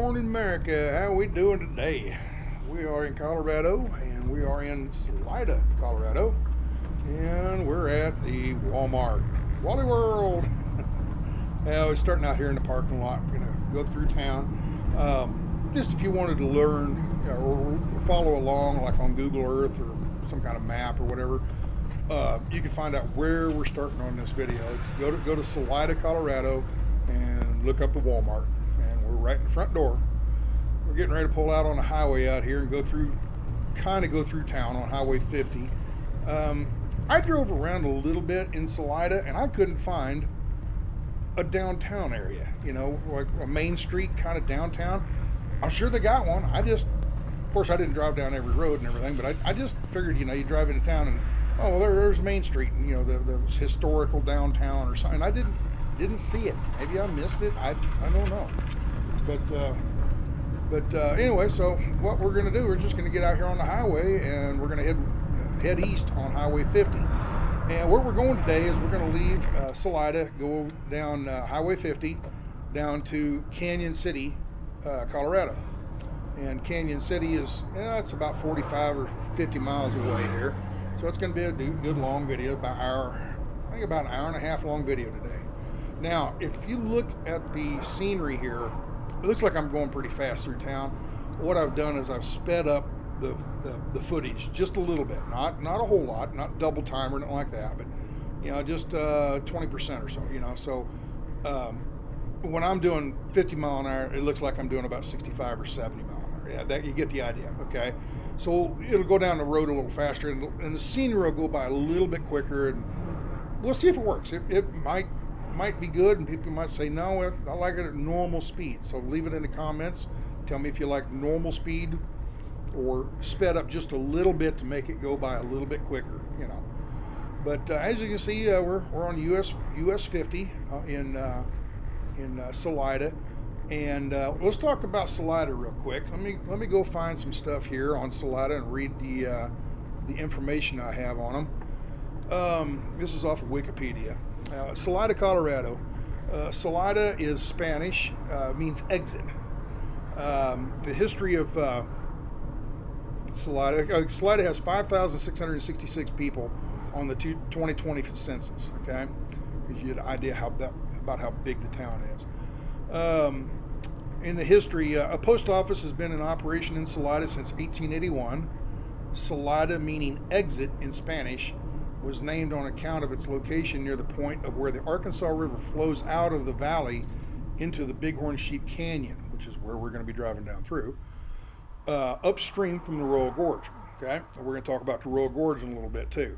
morning, America. How are we doing today? We are in Colorado, and we are in Salida, Colorado, and we're at the Walmart, Wally World. We're starting out here in the parking lot. We're gonna go through town. Just if you wanted to learn or follow along, like on Google Earth or some kind of map or whatever, you can find out where we're starting on this video. It's go to Salida, Colorado, and look up the Walmart. We're right in the front door. We're getting ready to pull out on the highway out here and go through town on Highway 50. I drove around a little bit in Salida and I couldn't find a downtown area, you know, like a main street kind of downtown. I'm sure they got one. Of course I didn't drive down every road and everything, but I just figured, you know, you drive into town and, oh, well, there's Main Street, and, you know, the historical downtown or something. I didn't see it. Maybe I missed it. I don't know. But anyway, so what we're going to do, we're just going to get out here on the highway, and we're going to head east on Highway 50. And where we're going today is we're going to leave Salida, go down Highway 50, down to Canyon City, Colorado. And Canyon City is, it's about 45 or 50 miles away here. So it's going to be a good long video, about an hour and a half long video today. Now, if you look at the scenery here, it looks like I'm going pretty fast through town. What I've done is I've sped up the footage just a little bit, not a whole lot, not double time or anything like that, but you know, just 20% or so. You know, so when I'm doing 50 mile an hour, it looks like I'm doing about 65 or 70 mile an hour. Yeah, that you get the idea. Okay, so it'll go down the road a little faster, and the scenery will go by a little bit quicker, and we'll see if it works. It might be good, and people might say no, I like it at normal speed. So leave it in the comments. Tell me if you like normal speed or sped up just a little bit to make it go by a little bit quicker, you know. But as you can see, we're on US-50 in Salida, and let's talk about Salida real quick. Let me go find some stuff here on Salida and read the information I have on them. This is off of Wikipedia. Salida, Colorado. Salida is Spanish, means exit. The history of Salida has 5,666 people on the 2020 census. Okay, gives you an idea about how big the town is. In the history, a post office has been in operation in Salida since 1881. Salida, meaning exit in Spanish, was named on account of its location near the point of where the Arkansas River flows out of the valley into the Bighorn Sheep Canyon, which is where we're going to be driving down through, upstream from the Royal Gorge. Okay, and we're going to talk about the Royal Gorge in a little bit too.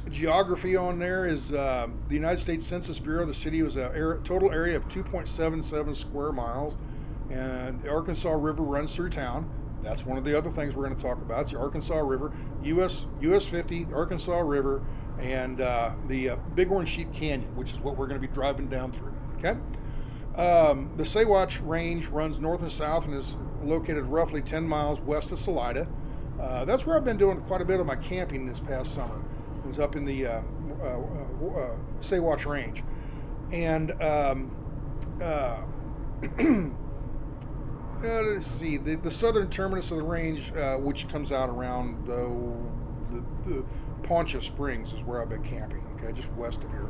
Geography on there is the United States Census Bureau. The city was a total area of 2.77 square miles, and the Arkansas River runs through town. That's one of the other things we're going to talk about. It's the Arkansas River, US-50, the Arkansas River, and the Bighorn Sheep Canyon, which is what we're going to be driving down through. Okay. The Saywatch Range runs north and south and is located roughly 10 miles west of Salida. That's where I've been doing quite a bit of my camping this past summer. It was up in the Saywatch Range, and let's see, the southern terminus of the range, which comes out around the Poncha Springs, is where I've been camping. Okay, just west of here.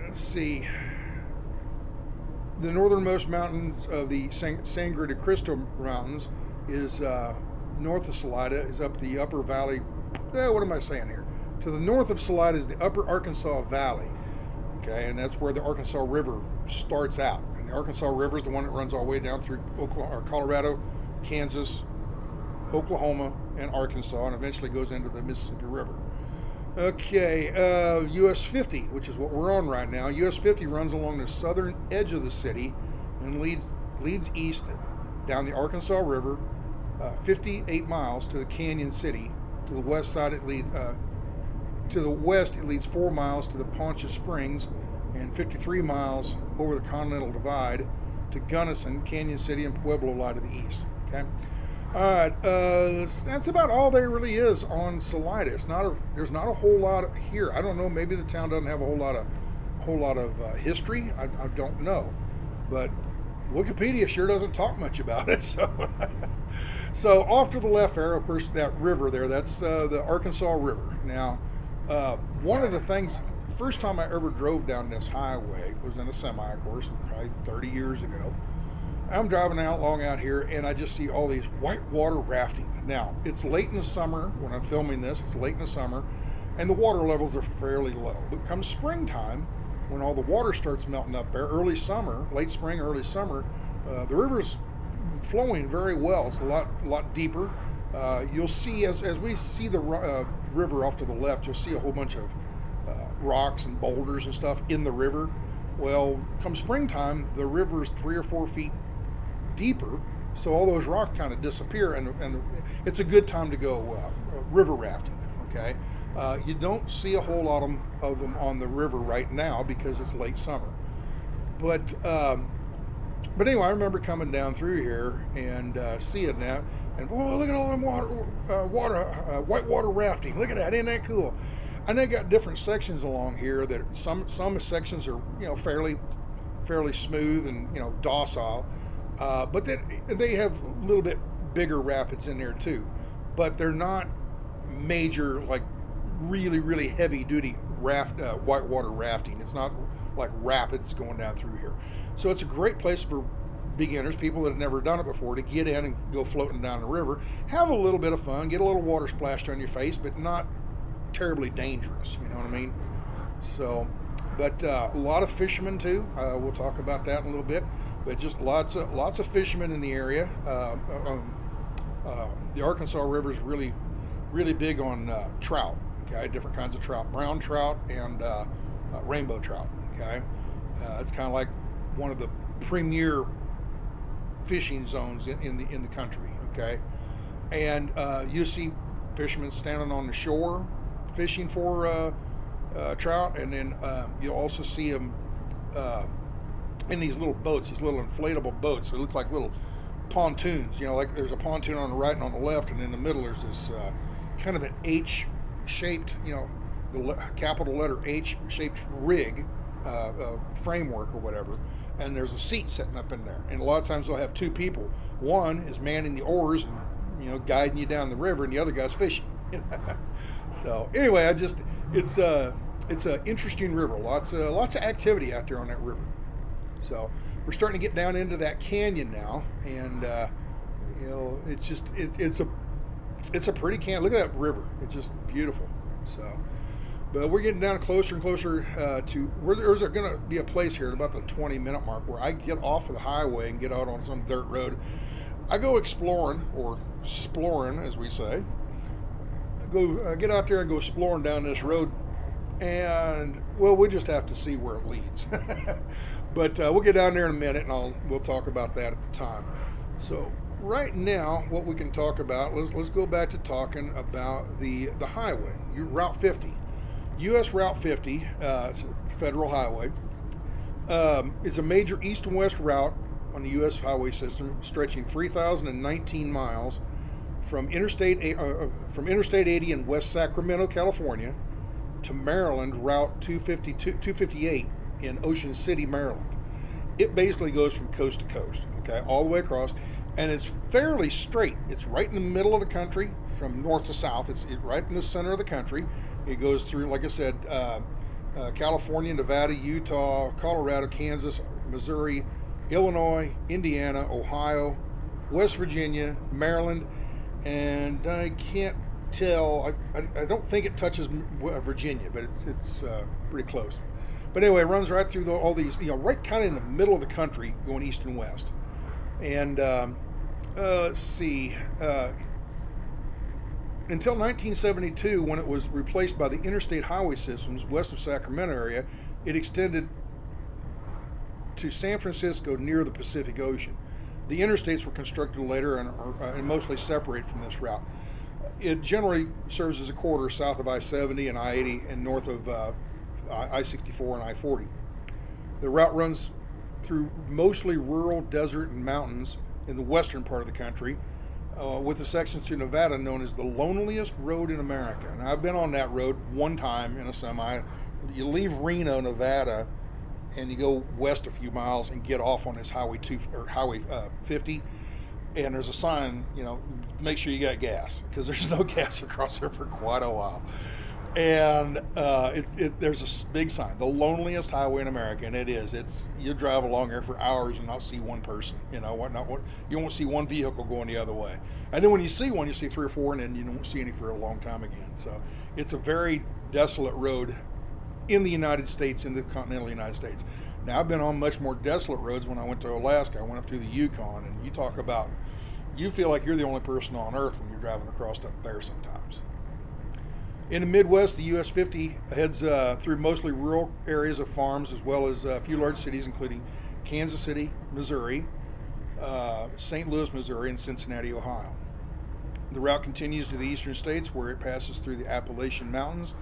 Let's see. The northernmost mountains of the Sangre de Cristo Mountains is north of Salida, is up the upper valley. What am I saying here? To the north of Salida is the upper Arkansas Valley. Okay, and that's where the Arkansas River starts out. And the Arkansas River is the one that runs all the way down through Colorado, Kansas, Oklahoma, and Arkansas, and eventually goes into the Mississippi River. Okay, US-50, which is what we're on right now. US-50 runs along the southern edge of the city and leads east down the Arkansas River, 58 miles to the Canyon City. To the west side, it leads to the west. It leads 4 miles to the Poncha Springs, and 53 miles over the Continental Divide to Gunnison, Canyon City, and Pueblo lie to the east. Okay. All right, that's about all there really is on Salida. There's not a whole lot here. I don't know. Maybe the town doesn't have a whole whole lot of history. I don't know, but Wikipedia sure doesn't talk much about it. So off to the left there, of course, that river there, that's the Arkansas River. Now, one of the things, first time I ever drove down this highway was in a semi, of course, probably 30 years ago. I'm driving along out here, and I just see all these whitewater rafting. Now, it's late in the summer when I'm filming this. It's late in the summer, and the water levels are fairly low. But come springtime, when all the water starts melting up there, early summer, late spring, early summer, the river's flowing very well. It's a lot deeper. You'll see, as we see the river off to the left, you'll see a whole bunch of rocks and boulders and stuff in the river. Well, come springtime, the river's 3 or 4 feet deeper, so all those rocks kind of disappear, and it's a good time to go river rafting. Okay, you don't see a whole lot of them on the river right now because it's late summer. But anyway, I remember coming down through here and seeing that, and oh, look at all them whitewater rafting. Look at that, isn't that cool? And they got different sections along here that some sections are, you know, fairly smooth and, you know, docile. But then they have a little bit bigger rapids in there too, but they're not major, like really heavy duty whitewater rafting. It's not like rapids going down through here. So it's a great place for beginners, people that have never done it before, to get in and go floating down the river, have a little bit of fun, get a little water splashed on your face, but not terribly dangerous, you know what I mean? So, but a lot of fishermen too. We'll talk about that in a little bit. But just lots of fishermen in the area. The Arkansas River is really big on trout. Okay, different kinds of trout, brown trout and rainbow trout. Okay, it's kind of like one of the premier fishing zones in the country. Okay, and you see fishermen standing on the shore fishing for trout, and then you'll also see them in these little boats, these little inflatable boats. They look like little pontoons, you know, like there's a pontoon on the right and on the left, and in the middle there's this kind of an H-shaped, you know, the capital letter H-shaped rig, framework or whatever, and there's a seat sitting up in there, and a lot of times they'll have two people. One is manning the oars and, you know, guiding you down the river, and the other guy's fishing. So anyway, it's an interesting river. Lots of activity out there on that river. So we're starting to get down into that canyon now, and you know, it's a pretty canyon. Look at that river; it's just beautiful. So, but we're getting down closer and closer to where there's going to be a place here at about the 20-minute mark where I get off of the highway and get out on some dirt road. I go exploring, or sploring as we say. Go get out there and go exploring down this road, and well, we just have to see where it leads. But we'll get down there in a minute, and we'll talk about that at the time. So right now, what we can talk about, let's go back to talking about the highway, Route 50, US Route 50, it's a federal highway. It's a major east and west route on the U.S. highway system, stretching 3,019 miles from Interstate 80 in West Sacramento, California, to Maryland Route 258 in Ocean City, Maryland. It basically goes from coast to coast, okay, all the way across, and it's fairly straight. It's right in the middle of the country, from north to south. It's right in the center of the country. It goes through, like I said, California, Nevada, Utah, Colorado, Kansas, Missouri, Illinois, Indiana, Ohio, West Virginia, Maryland, and I can't tell, I don't think it touches Virginia, but it's pretty close. But anyway, it runs right through all these, you know, right kind of in the middle of the country, going east and west. And let's see, until 1972, when it was replaced by the interstate highway systems west of Sacramento area, it extended to San Francisco near the Pacific Ocean. The interstates were constructed later and mostly separate from this route. It generally serves as a corridor south of I-70 and I-80 and north of I-64 and I-40. The route runs through mostly rural desert and mountains in the western part of the country, with the section through Nevada known as the loneliest road in America. And I've been on that road one time in a semi. You leave Reno, Nevada, and you go west a few miles and get off on this Highway 50, and there's a sign, you know, make sure you got gas, because there's no gas across there for quite a while. And there's a big sign, the loneliest highway in America, and it is. You drive along there for hours and not see one person. You know, you won't see one vehicle going the other way. And then when you see one, you see 3 or 4, and then you don't see any for a long time again. So it's a very desolate road in the United States, in the continental United States. Now, I've been on much more desolate roads. When I went to Alaska, I went up through the Yukon, and you talk about, you feel like you're the only person on earth when you're driving across up there sometimes. In the Midwest, the US-50 heads through mostly rural areas of farms, as well as a few large cities, including Kansas City, Missouri, St. Louis, Missouri, and Cincinnati, Ohio. The route continues to the eastern states, where it passes through the Appalachian Mountains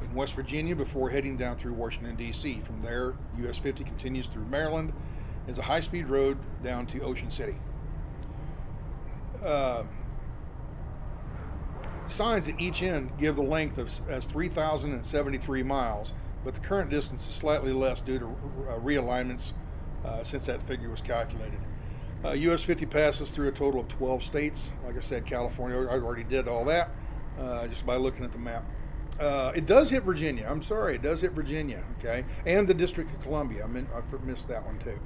in West Virginia before heading down through Washington, D.C. From there, US-50 continues through Maryland as a high-speed road down to Ocean City. Signs at each end give the length as 3,073 miles, but the current distance is slightly less due to realignments since that figure was calculated. US-50 passes through a total of 12 states. Like I said, California, I already did all that just by looking at the map. It does hit Virginia. I'm sorry, it does hit Virginia, okay? And the District of Columbia. I missed that one too.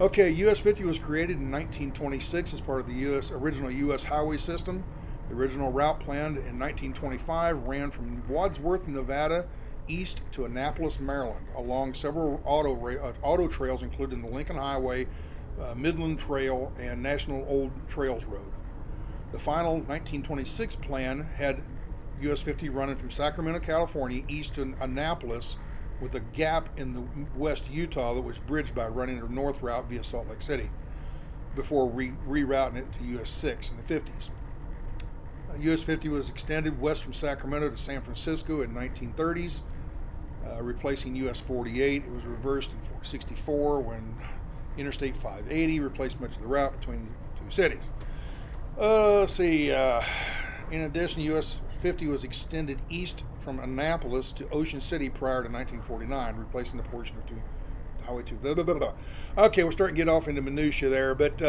Okay, US-50 was created in 1926 as part of the original US highway system. The original route, planned in 1925, ran from Wadsworth, Nevada, east to Annapolis, Maryland, along several auto trails, including the Lincoln Highway, Midland Trail, and National Old Trails Road. The final 1926 plan had US-50 running from Sacramento, California, east to Annapolis, with a gap in the west Utah that was bridged by running a north route via Salt Lake City, before rerouting it to US-6 in the 50s. US-50 was extended west from Sacramento to San Francisco in 1930s, replacing US-48. It was reversed in 1964 when Interstate 580 replaced much of the route between the two cities. Let's see. In addition, US-50 was extended east from Annapolis to Ocean City prior to 1949, replacing the portion of Highway 2. Blah, blah, blah, blah. Okay, we're starting to get off into minutia there, but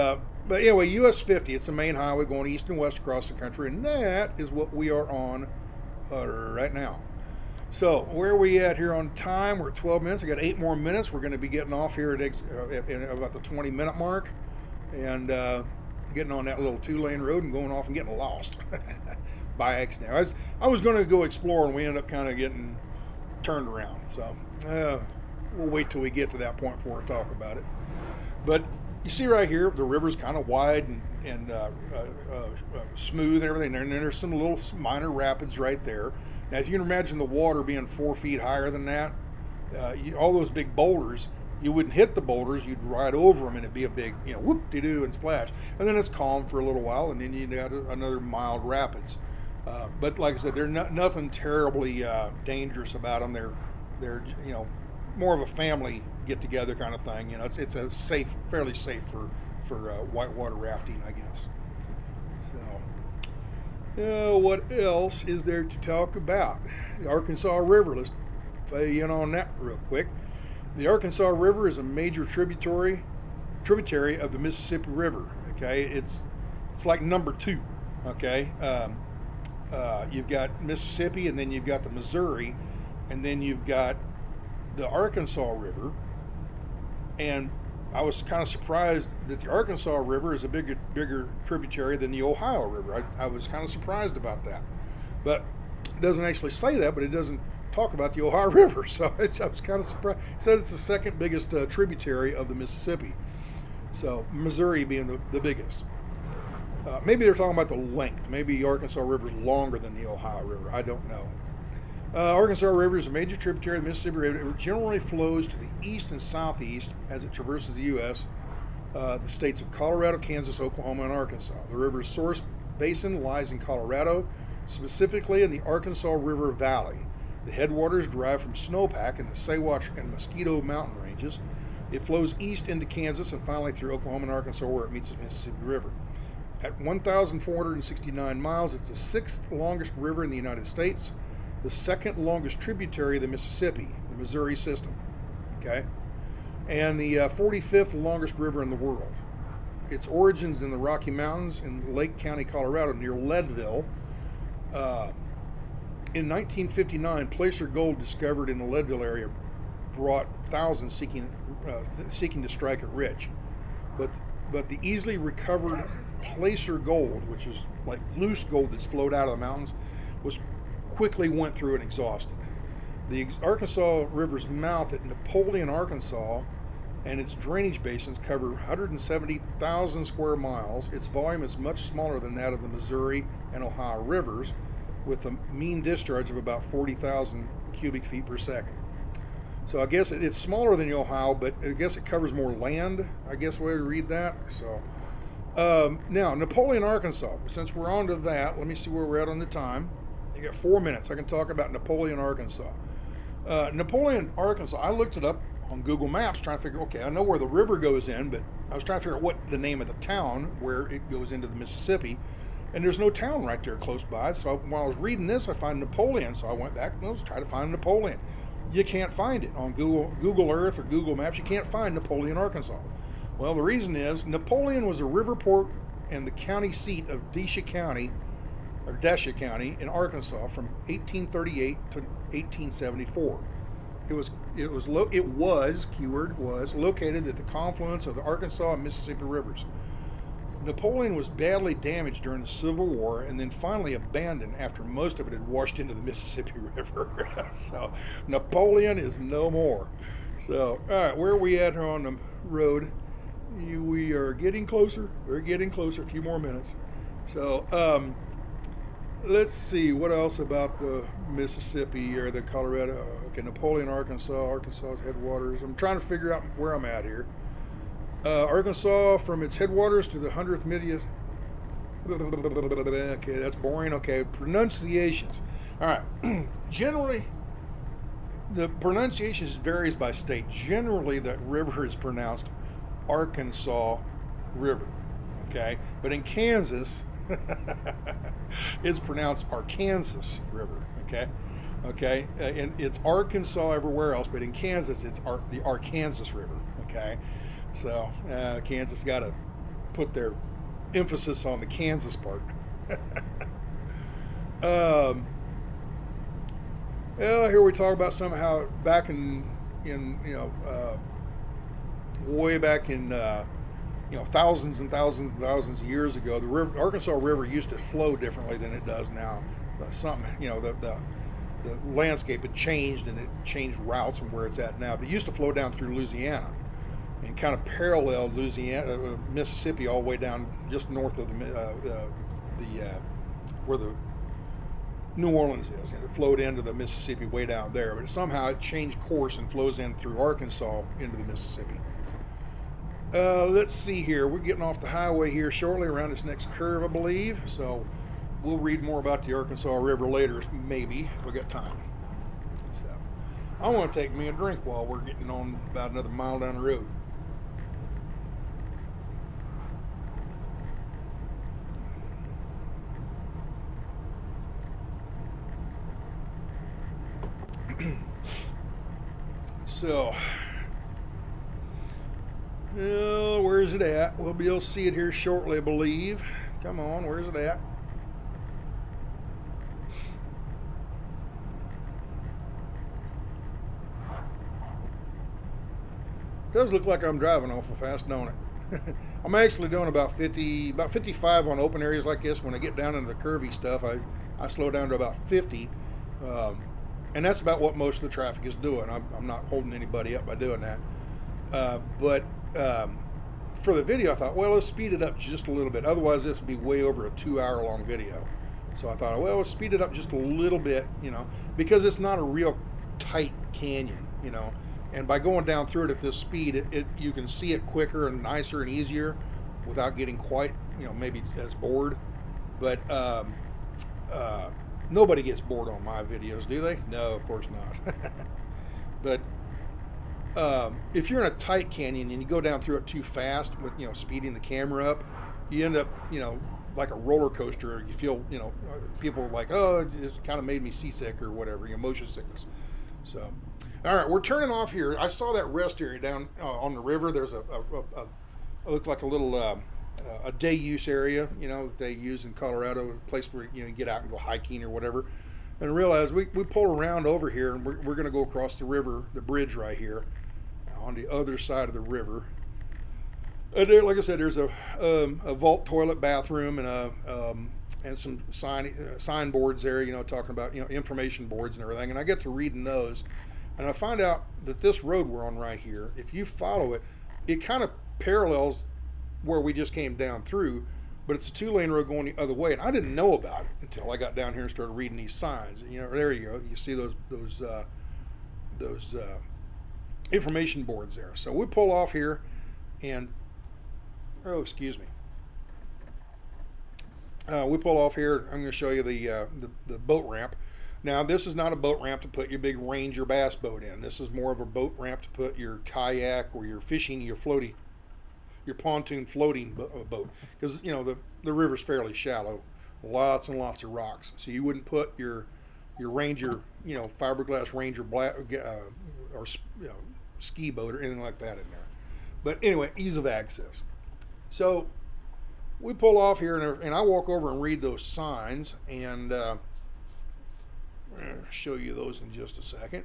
anyway, US-50, it's a main highway going east and west across the country, and that is what we are on right now. So where are we at here on time? We're at 12 minutes. I got 8 more minutes. We're going to be getting off here at about the 20-minute mark, and getting on that little 2-lane road and going off and getting lost by accident. I was going to go explore, and we ended up kind of getting turned around. So we'll wait till we get to that point before we talk about it. But you see right here, the river's kind of wide and smooth and everything. And there's some little minor rapids right there. Now, if you can imagine the water being 4 feet higher than that, all those big boulders, you wouldn't hit the boulders, you'd ride over them, and it'd be a big, whoop-de-doo and splash. And then it's calm for a little while, and then you got another mild rapids. But like I said, they're nothing terribly dangerous about them. They're more of a family get-together kind of thing. It's a fairly safe for whitewater rafting, I guess. So, what else is there to talk about? The Arkansas River. Let's fill you in on that real quick. The Arkansas River is a major tributary of the Mississippi River. Okay, it's like number 2. Okay, you've got Mississippi, and then you've got the Missouri, and then you've got the Arkansas River. And I was kind of surprised that the Arkansas River is a bigger tributary than the Ohio River. I was kind of surprised about that, but it doesn't actually say that, but it doesn't talk about the Ohio River, so I was kind of surprised. It said it's the second biggest tributary of the Mississippi, so Missouri being the biggest. Maybe they're talking about the length. Maybe the Arkansas River is longer than the Ohio River. I don't know. Arkansas River is a major tributary of the Mississippi River. It generally flows to the east and southeast as it traverses the U.S., the states of Colorado, Kansas, Oklahoma, and Arkansas. The river's source basin lies in Colorado, specifically in the Arkansas River Valley. The headwaters derive from snowpack in the Saywatch and Mosquito mountain ranges. It flows east into Kansas and finally through Oklahoma and Arkansas, where it meets the Mississippi River. At 1,469 miles, it's the 6th longest river in the United States, the 2nd longest tributary of the Mississippi, the Missouri system. Okay. and the 45th longest river in the world. Its origins in the Rocky Mountains in Lake County, Colorado, near Leadville. In 1959, placer gold discovered in the Leadville area brought thousands seeking to strike it rich. But the easily recovered placer gold, which is like loose gold that's flowed out of the mountains, quickly went through and exhausted. The Arkansas River's mouth at Napoleon, Arkansas, and its drainage basins cover 170,000 square miles. Its volume is much smaller than that of the Missouri and Ohio rivers, with a mean discharge of about 40,000 cubic feet per second. So I guess it's smaller than the Ohio, but I guess it covers more land, I guess the way to read that. So now, Napoleon, Arkansas, since we're on to that, let me see where we're at on the time. You got 4 minutes. I can talk about Napoleon, Arkansas. Napoleon, Arkansas, I looked it up on Google Maps trying to figure, okay, I know where the river goes in, but I was trying to figure out what the name of the town where it goes into the Mississippi, and there's no town right there close by. So while I was reading this, I find Napoleon, so I went back and was trying to find Napoleon. You can't find it on Google Earth or Google Maps. You can't find Napoleon, Arkansas. Well, the reason is Napoleon was a river port and the county seat of Desha County in Arkansas from 1838 to 1874. It was located at the confluence of the Arkansas and Mississippi rivers. Napoleon was badly damaged during the Civil War and then finally abandoned after most of it had washed into the Mississippi River. So Napoleon is no more. So, all right, where are we at here on the road? We are getting closer. We're getting closer. A few more minutes. So, let's see what else about the Mississippi or the Colorado. Okay, Napoleon, Arkansas's headwaters. I'm trying to figure out where I'm at here. Arkansas from its headwaters to the 100th million. Okay, that's boring. Okay, pronunciations. All right. Generally, the pronunciations varies by state. Generally, the river is pronounced Arkansas River. Okay, but in Kansas, it's pronounced Arkansas River. Okay, and it's Arkansas everywhere else, but in Kansas, it's the Arkansas River. Okay. So Kansas got to put their emphasis on the Kansas part. Well, here we talk about somehow back in way back in thousands and thousands and thousands of years ago, the Arkansas River used to flow differently than it does now. The landscape had changed and it changed routes from where it's at now. But it used to flow down through Louisiana and kind of paralleled Mississippi all the way down just north of where the New Orleans is, and it flowed into the Mississippi way down there. But somehow it changed course and flows in through Arkansas into the Mississippi. Let's see here. We're getting off the highway here shortly around this next curve, I believe. So we'll read more about the Arkansas River later, maybe, if we got time. So I want to take me a drink while we're getting on about another mile down the road. So, where's it at? We'll be able to see it here shortly, I believe. Come on, where's it at? Does look like I'm driving awful fast, don't it? I'm actually doing about 55 on open areas like this. When I get down into the curvy stuff, I slow down to about 50. And that's about what most of the traffic is doing. I'm not holding anybody up by doing that. But for the video, I thought, well, let's speed it up just a little bit. Otherwise, this would be way over a 2-hour-long video. So I thought, well, let's speed it up just a little bit, because it's not a real tight canyon, And by going down through it at this speed, you can see it quicker and nicer and easier without getting quite, maybe as bored. But nobody gets bored on my videos, do they? No, of course not. But if you're in a tight canyon and you go down through it too fast with, speeding the camera up, you end up, like a roller coaster. You feel, people are like, oh, it just kind of made me seasick or whatever, motion sickness. So, all right, we're turning off here. I saw that rest area down on the river. There's it looked like a little a day use area, you know, that they use in Colorado, a place where you get out and go hiking or whatever. And realize we pull around over here, and we're going to go across the river, the bridge right here, on the other side of the river. And there, like I said, there's a vault toilet, bathroom, and some signboards there, you know, talking about, you know, information boards and everything. And I get to reading those, and I find out that this road we're on right here, if you follow it, it kind of parallels where we just came down through, but it's a 2-lane road going the other way, and I didn't know about it until I got down here and started reading these signs. You know, there you go. You see those information boards there. So we pull off here, and oh, excuse me. We pull off here. I'm going to show you the boat ramp. Now, this is not a boat ramp to put your big Ranger bass boat in. This is more of a boat ramp to put your kayak or your fishing, your pontoon floating boat, because you know the river's fairly shallow, lots and lots of rocks. So you wouldn't put your Ranger, you know, fiberglass Ranger or you know, ski boat or anything like that in there. But anyway, ease of access. So we pull off here, and I walk over and read those signs, and I'll show you those in just a second.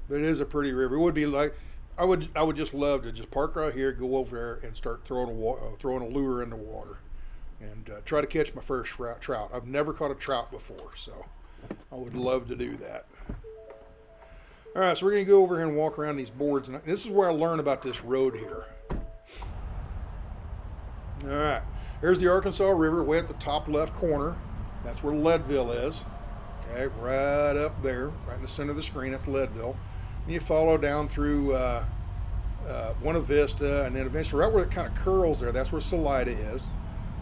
But it is a pretty river. It would be like, I would just love to just park right here, go over there, and start throwing a lure in the water, and try to catch my first trout. I've never caught a trout before, so I would love to do that. All right, so we're going to go over here and walk around these boards, and this is where I learn about this road here. All right, there's the Arkansas River way at the top left corner. That's where Leadville is. Okay, right up there, right in the center of the screen, that's Leadville. And you follow down through Buena Vista, and then eventually right where it kind of curls there, that's where Salida is.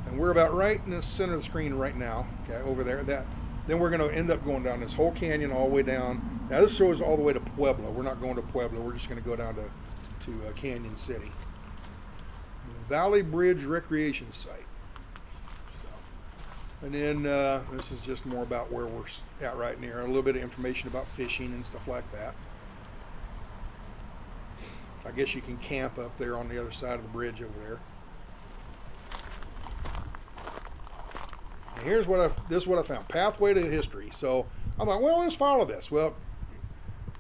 And we're about right in the center of the screen right now, okay, over there. Then we're going to end up going down this whole canyon all the way down. Now this shows all the way to Pueblo. We're not going to Pueblo. We're just going to go down to Canyon City. Valley Bridge Recreation Site. So, and then this is just more about where we're at right near. A little bit of information about fishing and stuff like that. I guess you can camp up there on the other side of the bridge over there. And here's this is what I found. Pathway to History. So I'm like, well, let's follow this. Well,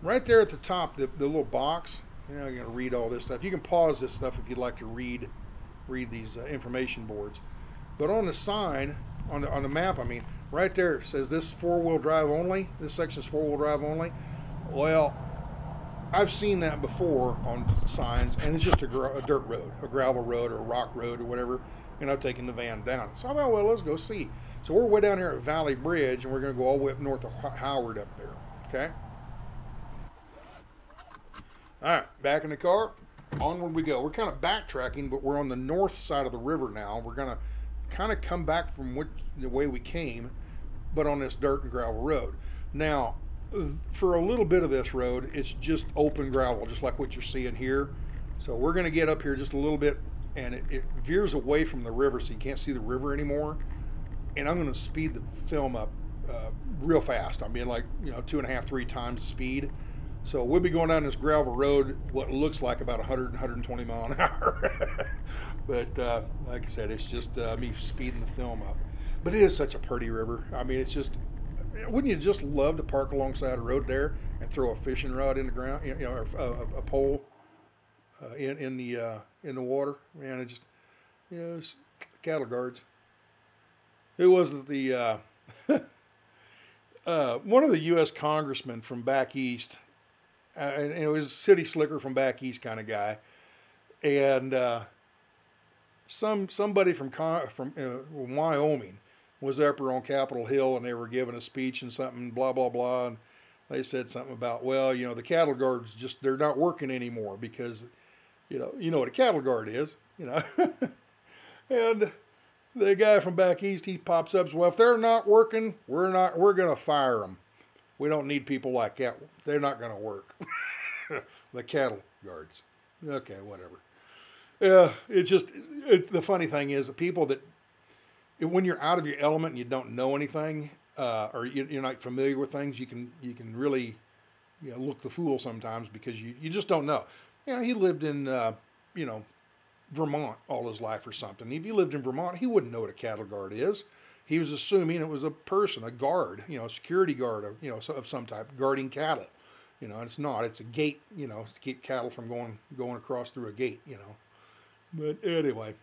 right there at the top, the little box. You know, I'm going to read all this stuff. You can pause this stuff if you'd like to read these information boards. But on the sign, on the map, I mean, right there it says this 4-wheel drive only. This section's 4-wheel drive only. Well, I've seen that before on signs, and it's just a dirt road, a gravel road or a rock road or whatever, and I've taken the van down. So I thought, well, let's go see. So we're way down here at Valley Bridge, and we're going to go all the way up north of Howard up there, okay? All right, back in the car, onward we go. We're kind of backtracking, but we're on the north side of the river now. We're going to kind of come back from the way we came, but on this dirt and gravel road. Now, for a little bit of this road, it's just open gravel, just like what you're seeing here. So we're going to get up here just a little bit, and it veers away from the river, so you can't see the river anymore. And I'm going to speed the film up real fast. I mean, like, you know, 2.5, 3 times the speed. So we'll be going down this gravel road, what looks like about 100, 120 mile an hour. But like I said, it's just me speeding the film up. But it is such a pretty river. I mean, it's just, wouldn't you just love to park alongside a road there and throw a fishing rod in the ground, you know, or a pole in the water? Man, it just, you know, it's cattle guards. It wasn't the one of the U.S. congressmen from back east. And it was a city slicker from back east kind of guy, and somebody from Wyoming was up there on Capitol Hill, and they were giving a speech and something, blah blah blah, and they said something about, well, you know, the cattle guards they're not working anymore because, you know what a cattle guard is, you know, and the guy from back east, he pops up, well, if they're not working, we're gonna fire them. We don't need people like that. They're not going to work. The cattle guards. Okay, whatever. Yeah, the funny thing is, the people that, when you're out of your element and you don't know anything, or you're not familiar with things, you can really, look the fool sometimes, because you just don't know. He lived in Vermont all his life or something. If he lived in Vermont, he wouldn't know what a cattle guard is. He was assuming it was a person, a guard, a security guard of some type, guarding cattle. And it's not. It's a gate, to keep cattle from going across through a gate, But anyway.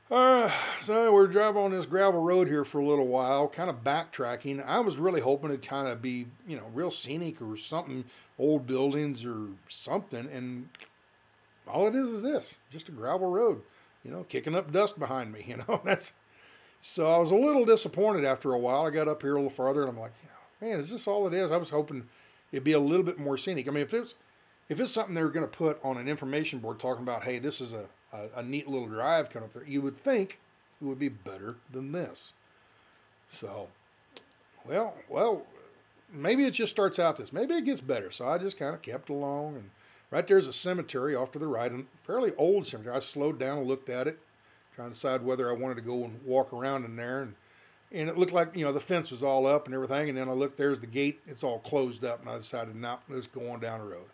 So we're driving on this gravel road here for a little while, kind of backtracking. I was really hoping it'd kind of be, real scenic or something, old buildings or something, and all it is this, just a gravel road, kicking up dust behind me, So I was a little disappointed after a while. I got up here a little farther, and I'm like, man, is this all it is? I was hoping it'd be a little bit more scenic. I mean, if it's something they were going to put on an information board talking about, hey, this is a neat little drive coming up there, you would think it would be better than this. So, well, maybe it just starts out this. Maybe it gets better. So I just kind of kept along, and right there's a cemetery off to the right, a fairly old cemetery. I slowed down and looked at it, trying to decide whether I wanted to go and walk around in there, and it looked like, the fence was all up and everything, and then I looked, there's the gate, it's all closed up, and I decided, no, let's go on down the road.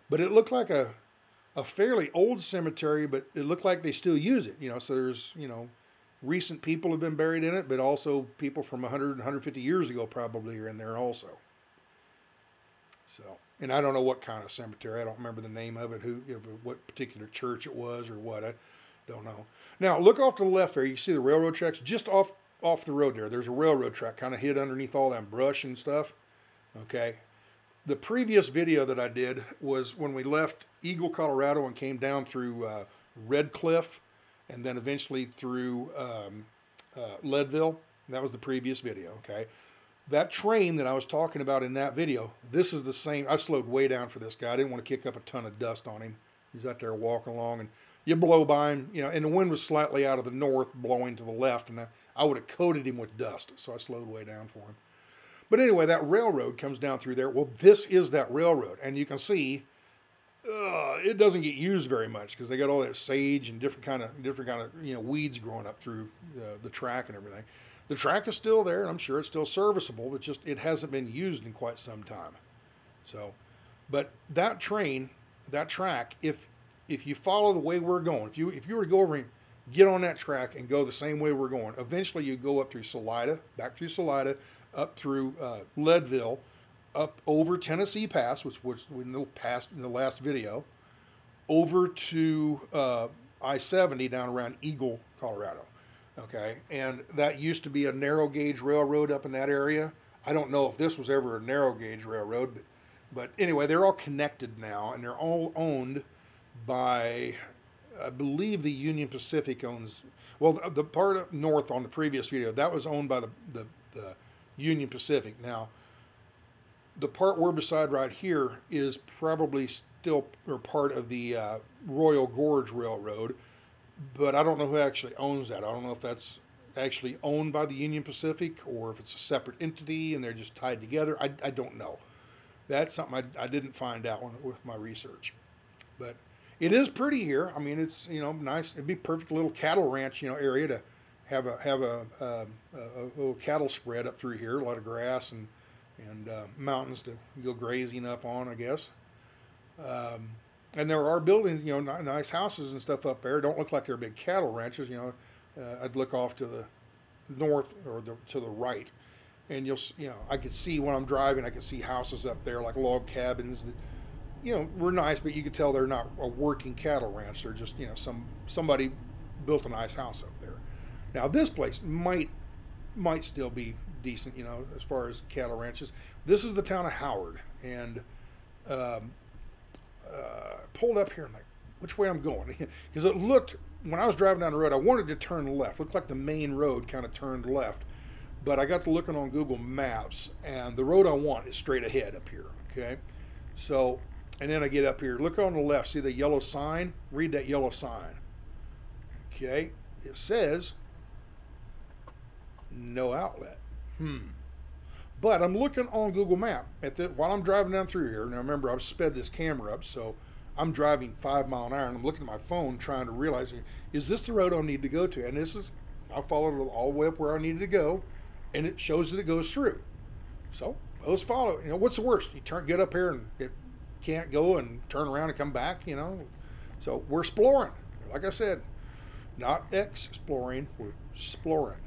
But it looked like a fairly old cemetery, but it looked like they still use it, so there's, recent people have been buried in it, but also people from 100, 150 years ago probably are in there also. So, and I don't know what kind of cemetery, I don't remember the name of it, what particular church it was or what, I don't know. Now, look off to the left there, you see the railroad tracks just off the road there. There's a railroad track kind of hid underneath all that brush and stuff, okay? The previous video that I did was when we left Eagle, Colorado, and came down through Red Cliff, and then eventually through Leadville. That was the previous video, okay? That train that I was talking about in that video, this is the same. I slowed way down for this guy. I didn't want to kick up a ton of dust on him. He's out there walking along, and you blow by him, and the wind was slightly out of the north, blowing to the left, and I would have coated him with dust, so I slowed way down for him. But anyway, that railroad comes down through there. Well, this is that railroad, and you can see it doesn't get used very much because they got all that sage and different kind of weeds growing up through the track and everything. The track is still there, and I'm sure it's still serviceable, but just it hasn't been used in quite some time. So, but that train, that track, if you follow the way we're going, if you were to go over and get on that track and go the same way we're going, eventually you go up through Salida, back through Salida, up through Leadville, up over Tennessee Pass, which was in the last video, over to I-70 down around Eagle, Colorado. Okay, and that used to be a narrow gauge railroad up in that area. I don't know if this was ever a narrow gauge railroad, but anyway, they're all connected now, and they're all owned by, I believe the Union Pacific owns, well, the part up north on the previous video, that was owned by the Union Pacific. Now, the part we're beside right here is probably still or part of the Royal Gorge Railroad, but I don't know who actually owns that. I don't know if that's actually owned by the Union Pacific or if it's a separate entity and they're just tied together. I don't know. That's something I didn't find out with my research. But it is pretty here. I mean, it's, nice. It'd be a perfect little cattle ranch, area to have a little cattle spread up through here. A lot of grass and mountains to go grazing up on, I guess. And there are buildings, nice houses and stuff up there. Don't look like they're big cattle ranches. I'd look off to the north or to the right, and I could see when I'm driving, I could see houses up there like log cabins that, were nice, but you could tell they're not a working cattle ranch. They're just, somebody built a nice house up there. Now this place might still be decent, as far as cattle ranches. This is the town of Howard, and pulled up here. I'm like, which way I'm going? Because it looked, when I was driving down the road, I wanted to turn left. Looked like the main road kind of turned left, but I got to looking on Google Maps, and the road I want is straight ahead up here. Okay, so, and then I get up here, look on the left, see the yellow sign? Read that yellow sign. Okay, it says no outlet. But I'm looking on Google Map while I'm driving down through here. Now remember, I've sped this camera up, so I'm driving 5 miles an hour, and I'm looking at my phone trying to realize, is this the road I need to go to? And I followed it all the way up where I needed to go, and it shows that it goes through. So let's follow it. You know, what's the worst? You get up here and it can't go and turn around and come back, you know. So we're exploring. Like I said, not exploring, we're exploring.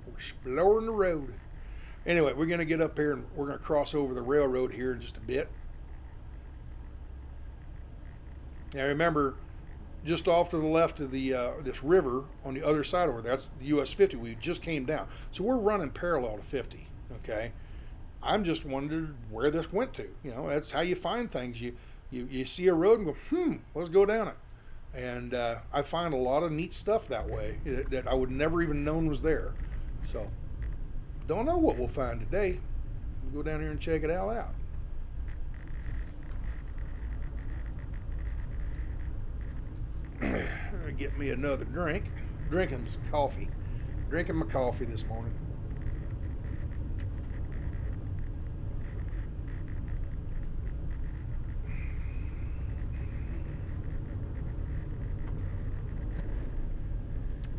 We're exploring the road. Anyway, we're going to get up here and we're going to cross over the railroad here in just a bit. Now remember, just off to the left of the this river on the other side over there, that's the US-50. We just came down. So we're running parallel to 50, okay? I'm just wondering where this went to. You know, that's how you find things. You see a road and go, let's go down it. And I find a lot of neat stuff that way that I would never even known was there. So, don't know what we'll find today. We'll go down here and check it all out. Get me another drink. Drinking coffee. Drinking my coffee this morning.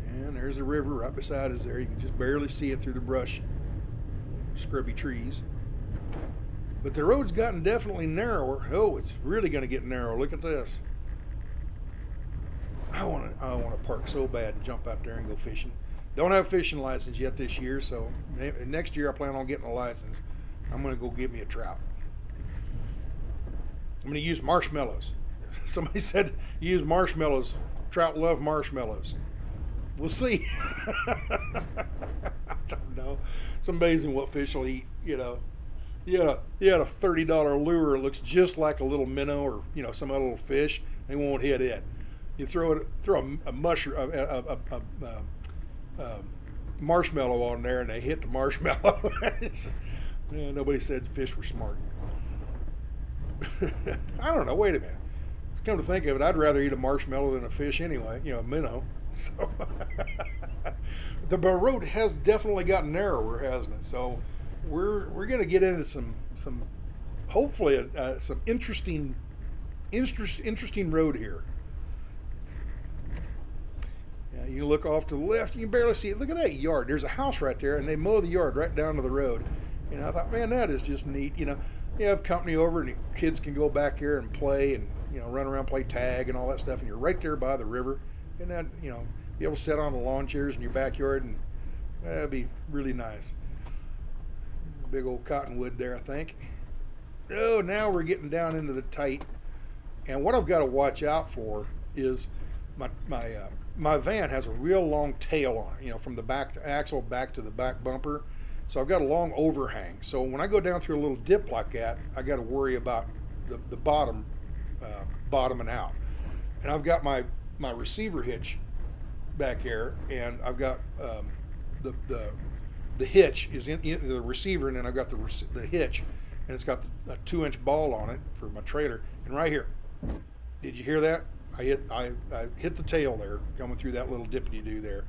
And there's the river right beside us there. You can just barely see it through the brush, scrubby trees. But the road's gotten definitely narrower. Oh, it's really going to get narrow. Look at this. I want to park so bad and jump out there and go fishing. Don't have a fishing license yet this year, so next year I plan on getting a license. I'm going to go get me a trout. I'm going to use marshmallows. Somebody said use marshmallows. Trout love marshmallows. We'll see. I don't know. It's amazing what fish will eat, you know. You had a $30 lure. It looks just like a little minnow or, you know, some other little fish. They won't hit it. You throw a mushroom, marshmallow on there, and they hit the marshmallow. Yeah, nobody said fish were smart. I don't know. Wait a minute. Come to think of it, I'd rather eat a marshmallow than a fish anyway. You know, a minnow. So the road has definitely gotten narrower, hasn't it? So we're going to get into some hopefully some interesting road here. Yeah, you look off to the left, you can barely see it. Look at that yard. There's a house right there, and they mow the yard right down to the road. You know, I thought, man, that is just neat. You know, you have company over, and the kids can go back here and play, and you know, run around, play tag, and all that stuff. And you're right there by the river, and then you know, be able to sit on the lawn chairs in your backyard, and that'd be really nice. Big old cottonwood there, I think. Oh, now we're getting down into the tight, and what I've got to watch out for is my van has a real long tail on it, you know, from the back axle back to the back bumper. So I've got a long overhang. So when I go down through a little dip like that, I got to worry about the bottom bottoming out. And I've got my receiver hitch back here, and I've got the hitch is in the receiver, and then I've got the hitch, and it's got a 2-inch ball on it for my trailer. And right here, did you hear that? I hit the tail there, coming through that little dippity-doo there.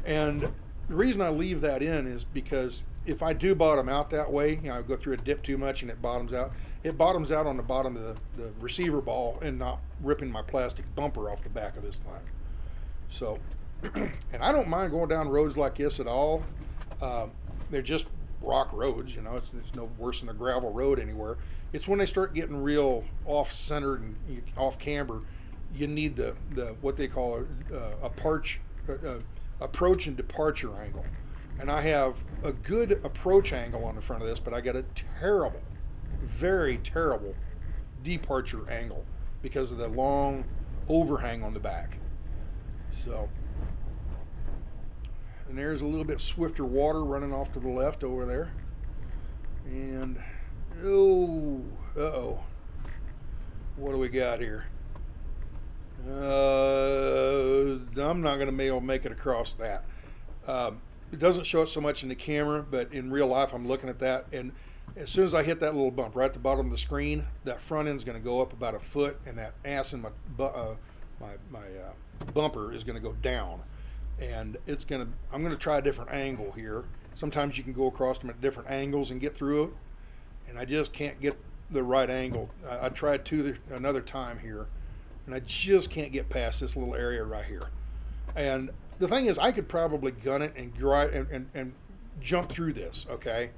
And the reason I leave that in is because if I do bottom out that way, you know, I go through a dip too much and it bottoms out on the bottom of the receiver ball and not ripping my plastic bumper off the back of this thing. So, and I don't mind going down roads like this at all. They're just rock roads, you know, it's no worse than a gravel road anywhere. It's when they start getting real off-centered and off-camber, you need the what they call approach and departure angle. And I have a good approach angle on the front of this, but I got a terrible, very terrible departure angle because of the long overhang on the back. So, and there's a little bit swifter water running off to the left over there. And uh-oh, what do we got here? I'm not going to be able to make it across that. It doesn't show it so much in the camera, but in real life I'm looking at that, and as soon as I hit that little bump right at the bottom of the screen, that front end's going to go up about a foot, and that ass in my bumper is going to go down. And I'm going to try a different angle here. Sometimes you can go across them at different angles and get through it, and I just can't get the right angle. I tried another time here, and I just can't get past this little area right here. And the thing is, I could probably gun it and drive and jump through this, okay?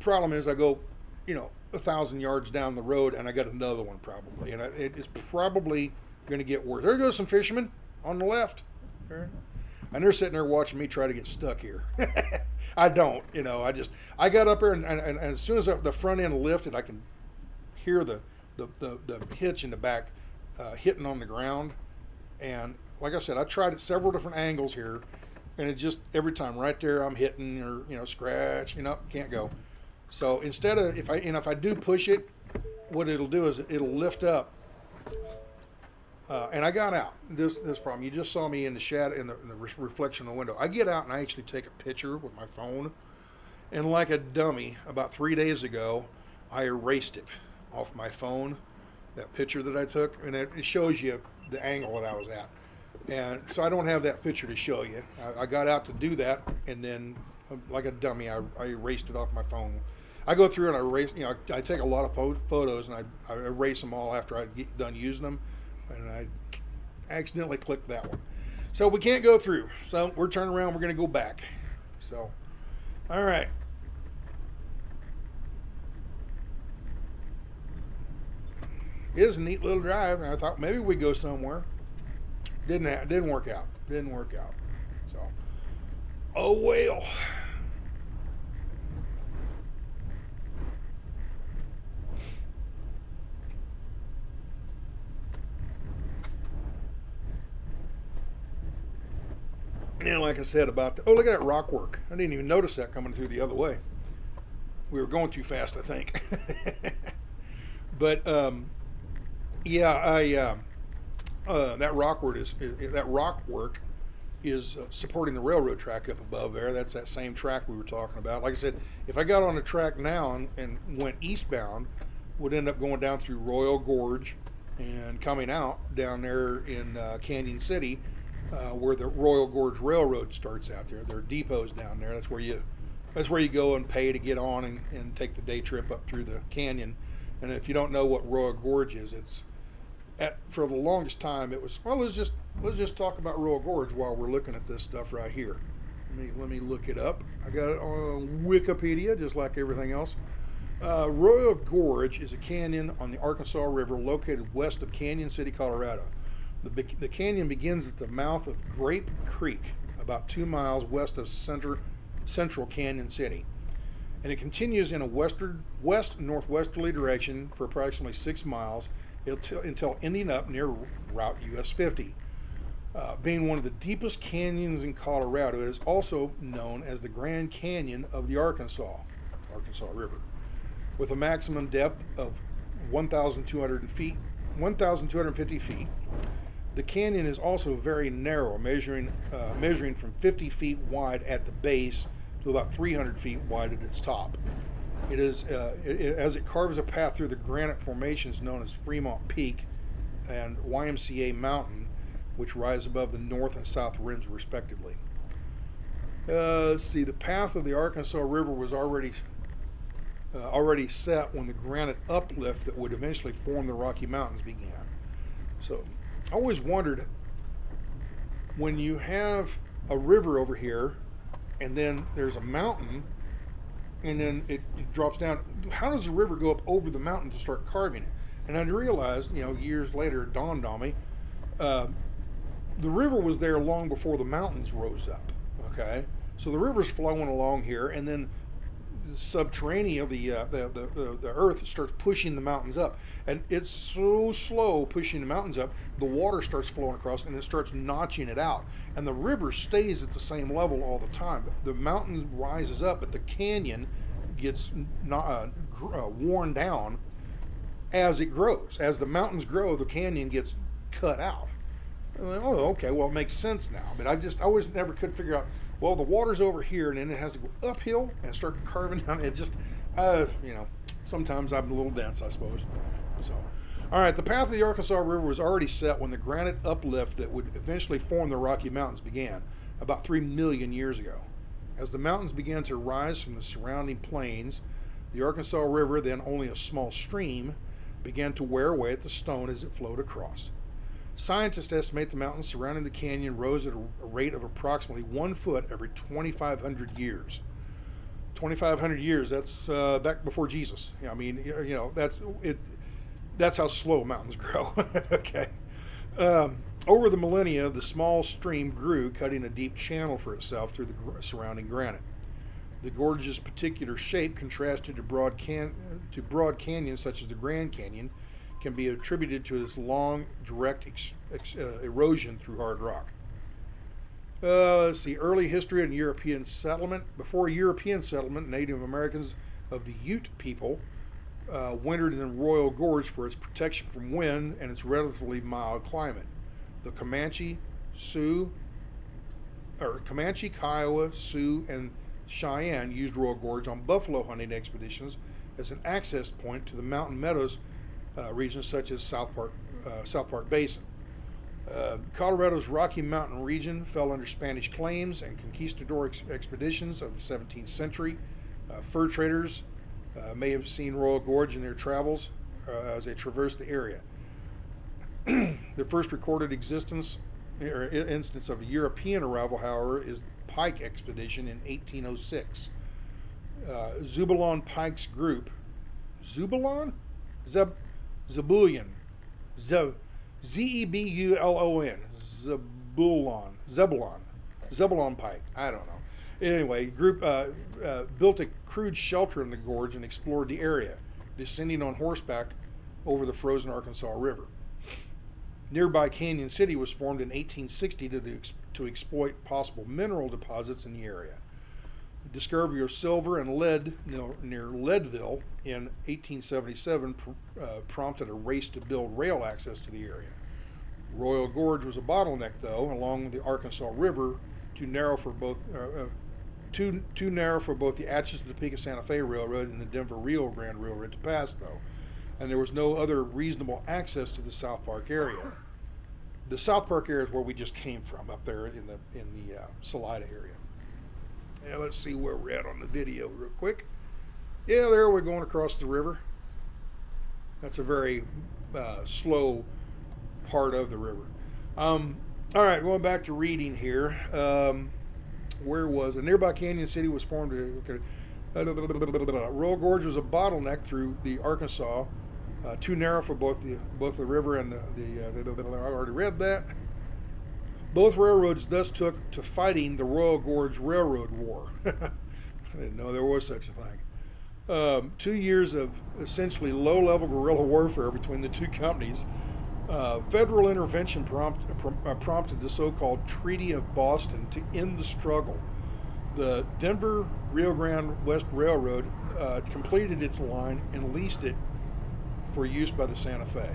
Problem is I go, you know, 1,000 yards down the road and I got another one probably, and it is probably going to get worse. There goes some fishermen on the left, and they're sitting there watching me try to get stuck here. I don't, you know, I got up there and as soon as the front end lifted, I can hear the hitch in the back hitting on the ground. And like I said, I tried at several different angles here, and it just, every time right there I'm hitting, or, you know, scratch, you know, can't go. So instead of, if I do push it, what it'll do is it'll lift up. And I got out. This problem, you just saw me in the shadow, in the reflection of the window. I get out and I actually take a picture with my phone, and like a dummy, about 3 days ago, I erased it off my phone, that picture that I took, and it shows you the angle that I was at. And so I don't have that picture to show you. I got out to do that, and then, like a dummy, I erased it off my phone. I go through and I erase, you know, I take a lot of photos, and I erase them all after I get done using them, and I accidentally clicked that one. So we can't go through. So we're turning around, we're going to go back. So, all right. It is a neat little drive, and I thought maybe we'd go somewhere. Didn't work out. Didn't work out. So, oh well. And like I said about oh, look at that rock work. I didn't even notice that coming through the other way. We were going too fast, I think. But yeah, that rock work is supporting the railroad track up above there. That's that same track we were talking about. Like I said, if I got on the track now and went eastbound, would end up going down through Royal Gorge and coming out down there in Canyon City, where the Royal Gorge Railroad starts out there. There are depots down there. That's where you go and pay to get on and take the day trip up through the canyon. And if you don't know what Royal Gorge is, it's for the longest time it was, well, let's just talk about Royal Gorge while we're looking at this stuff right here. Let me look it up. I got it on Wikipedia, just like everything else. Royal Gorge is a canyon on the Arkansas River located west of Canyon City, Colorado. The canyon begins at the mouth of Grape Creek, about 2 miles west of central Canyon City. And it continues in a west-northwesterly direction for approximately 6 miles until ending up near Route US-50. Being one of the deepest canyons in Colorado, it is also known as the Grand Canyon of the Arkansas River, with a maximum depth of 1,250 feet. The canyon is also very narrow, measuring from 50 feet wide at the base to about 300 feet wide at its top. It is as it carves a path through the granite formations known as Fremont Peak and YMCA Mountain, which rise above the north and south rims respectively. Let's see, the path of the Arkansas River was already set when the granite uplift that would eventually form the Rocky Mountains began. So I always wondered, when you have a river over here and then there's a mountain and then it drops down, how does the river go up over the mountain to start carving it? And I realized, you know, years later it dawned on me, the river was there long before the mountains rose up. Okay, so the river's flowing along here, and then subterranean, the earth starts pushing the mountains up, and it's so slow pushing the mountains up, the water starts flowing across and it starts notching it out, and the river stays at the same level all the time. The mountain rises up, but the canyon gets worn down as it grows. As the mountains grow, the canyon gets cut out. Oh, okay, well, it makes sense now, but I always never could figure out, well, the water's over here and then it has to go uphill and start carving down. It just, you know, sometimes I'm a little dense, I suppose. So, all right, the path of the Arkansas River was already set when the granite uplift that would eventually form the Rocky Mountains began, about 3 million years ago. As the mountains began to rise from the surrounding plains, the Arkansas River, then only a small stream, began to wear away at the stone as it flowed across. Scientists estimate the mountains surrounding the canyon rose at a rate of approximately 1 foot every 2,500 years. 2,500 years. That's back before Jesus. I mean, you know, that's it. That's how slow mountains grow. Okay. Over the millennia, the small stream grew, cutting a deep channel for itself through the surrounding granite. The gorge's particular shape, contrasted to broad canyons such as the Grand Canyon, can be attributed to its long, direct erosion through hard rock. Let's see, early history and European settlement. Before European settlement, Native Americans of the Ute people wintered in the Royal Gorge for its protection from wind and its relatively mild climate. The Comanche, Kiowa, Sioux, and Cheyenne used Royal Gorge on buffalo hunting expeditions as an access point to the mountain meadows regions such as South Park Basin. Colorado's Rocky Mountain region fell under Spanish claims and conquistador expeditions of the 17th century. Fur traders may have seen Royal Gorge in their travels as they traversed the area. The first recorded instance of a European arrival, however, is the Pike expedition in 1806. Zebulon Pike's group, Zebulon? Zebulon. Z-E-B-U-L-O-N. Zebulon Pike. I don't know. Anyway, group built a crude shelter in the gorge and explored the area, descending on horseback over the frozen Arkansas River. Nearby Canyon City was formed in 1860 to exploit possible mineral deposits in the area. The discovery of silver and lead near Leadville in 1877 prompted a race to build rail access to the area. Royal Gorge was a bottleneck, though, along the Arkansas River, too narrow for both the Atchison Topeka Santa Fe Railroad and the Denver Rio Grande Railroad to pass, though, and there was no other reasonable access to the South Park area. The South Park area is where we just came from, up there in the Salida area. Yeah, let's see where we're at on the video real quick. Yeah, there we're going across the river. That's a very slow part of the river. All right, going back to reading here. Where was it? Nearby Canyon City was formed. Royal Gorge was a bottleneck through the Arkansas, too narrow for both the river and I already read that. Both railroads thus took to fighting the Royal Gorge Railroad War. I didn't know there was such a thing. 2 years of essentially low-level guerrilla warfare between the two companies. Federal intervention prompted the so-called Treaty of Boston to end the struggle. The Denver Rio Grande West Railroad completed its line and leased it for use by the Santa Fe.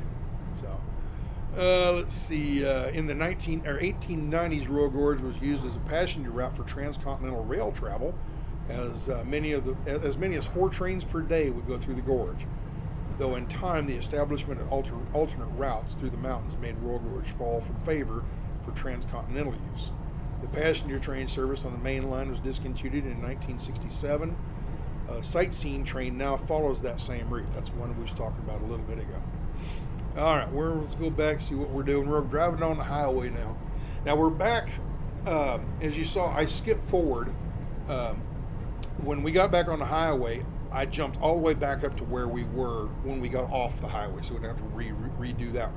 So, let's see. In the 1890s, Royal Gorge was used as a passenger route for transcontinental rail travel, as many as 4 trains per day would go through the gorge. Though in time, the establishment of alternate routes through the mountains made Royal Gorge fall from favor for transcontinental use. The passenger train service on the main line was discontinued in 1967. A sightseeing train now follows that same route. That's one we was talking about a little bit ago. All right, let's go back and see what we're doing. We're driving on the highway now. Now we're back. As you saw, I skipped forward. When we got back on the highway, I jumped all the way back up to where we were when we got off the highway, so we don't have to redo that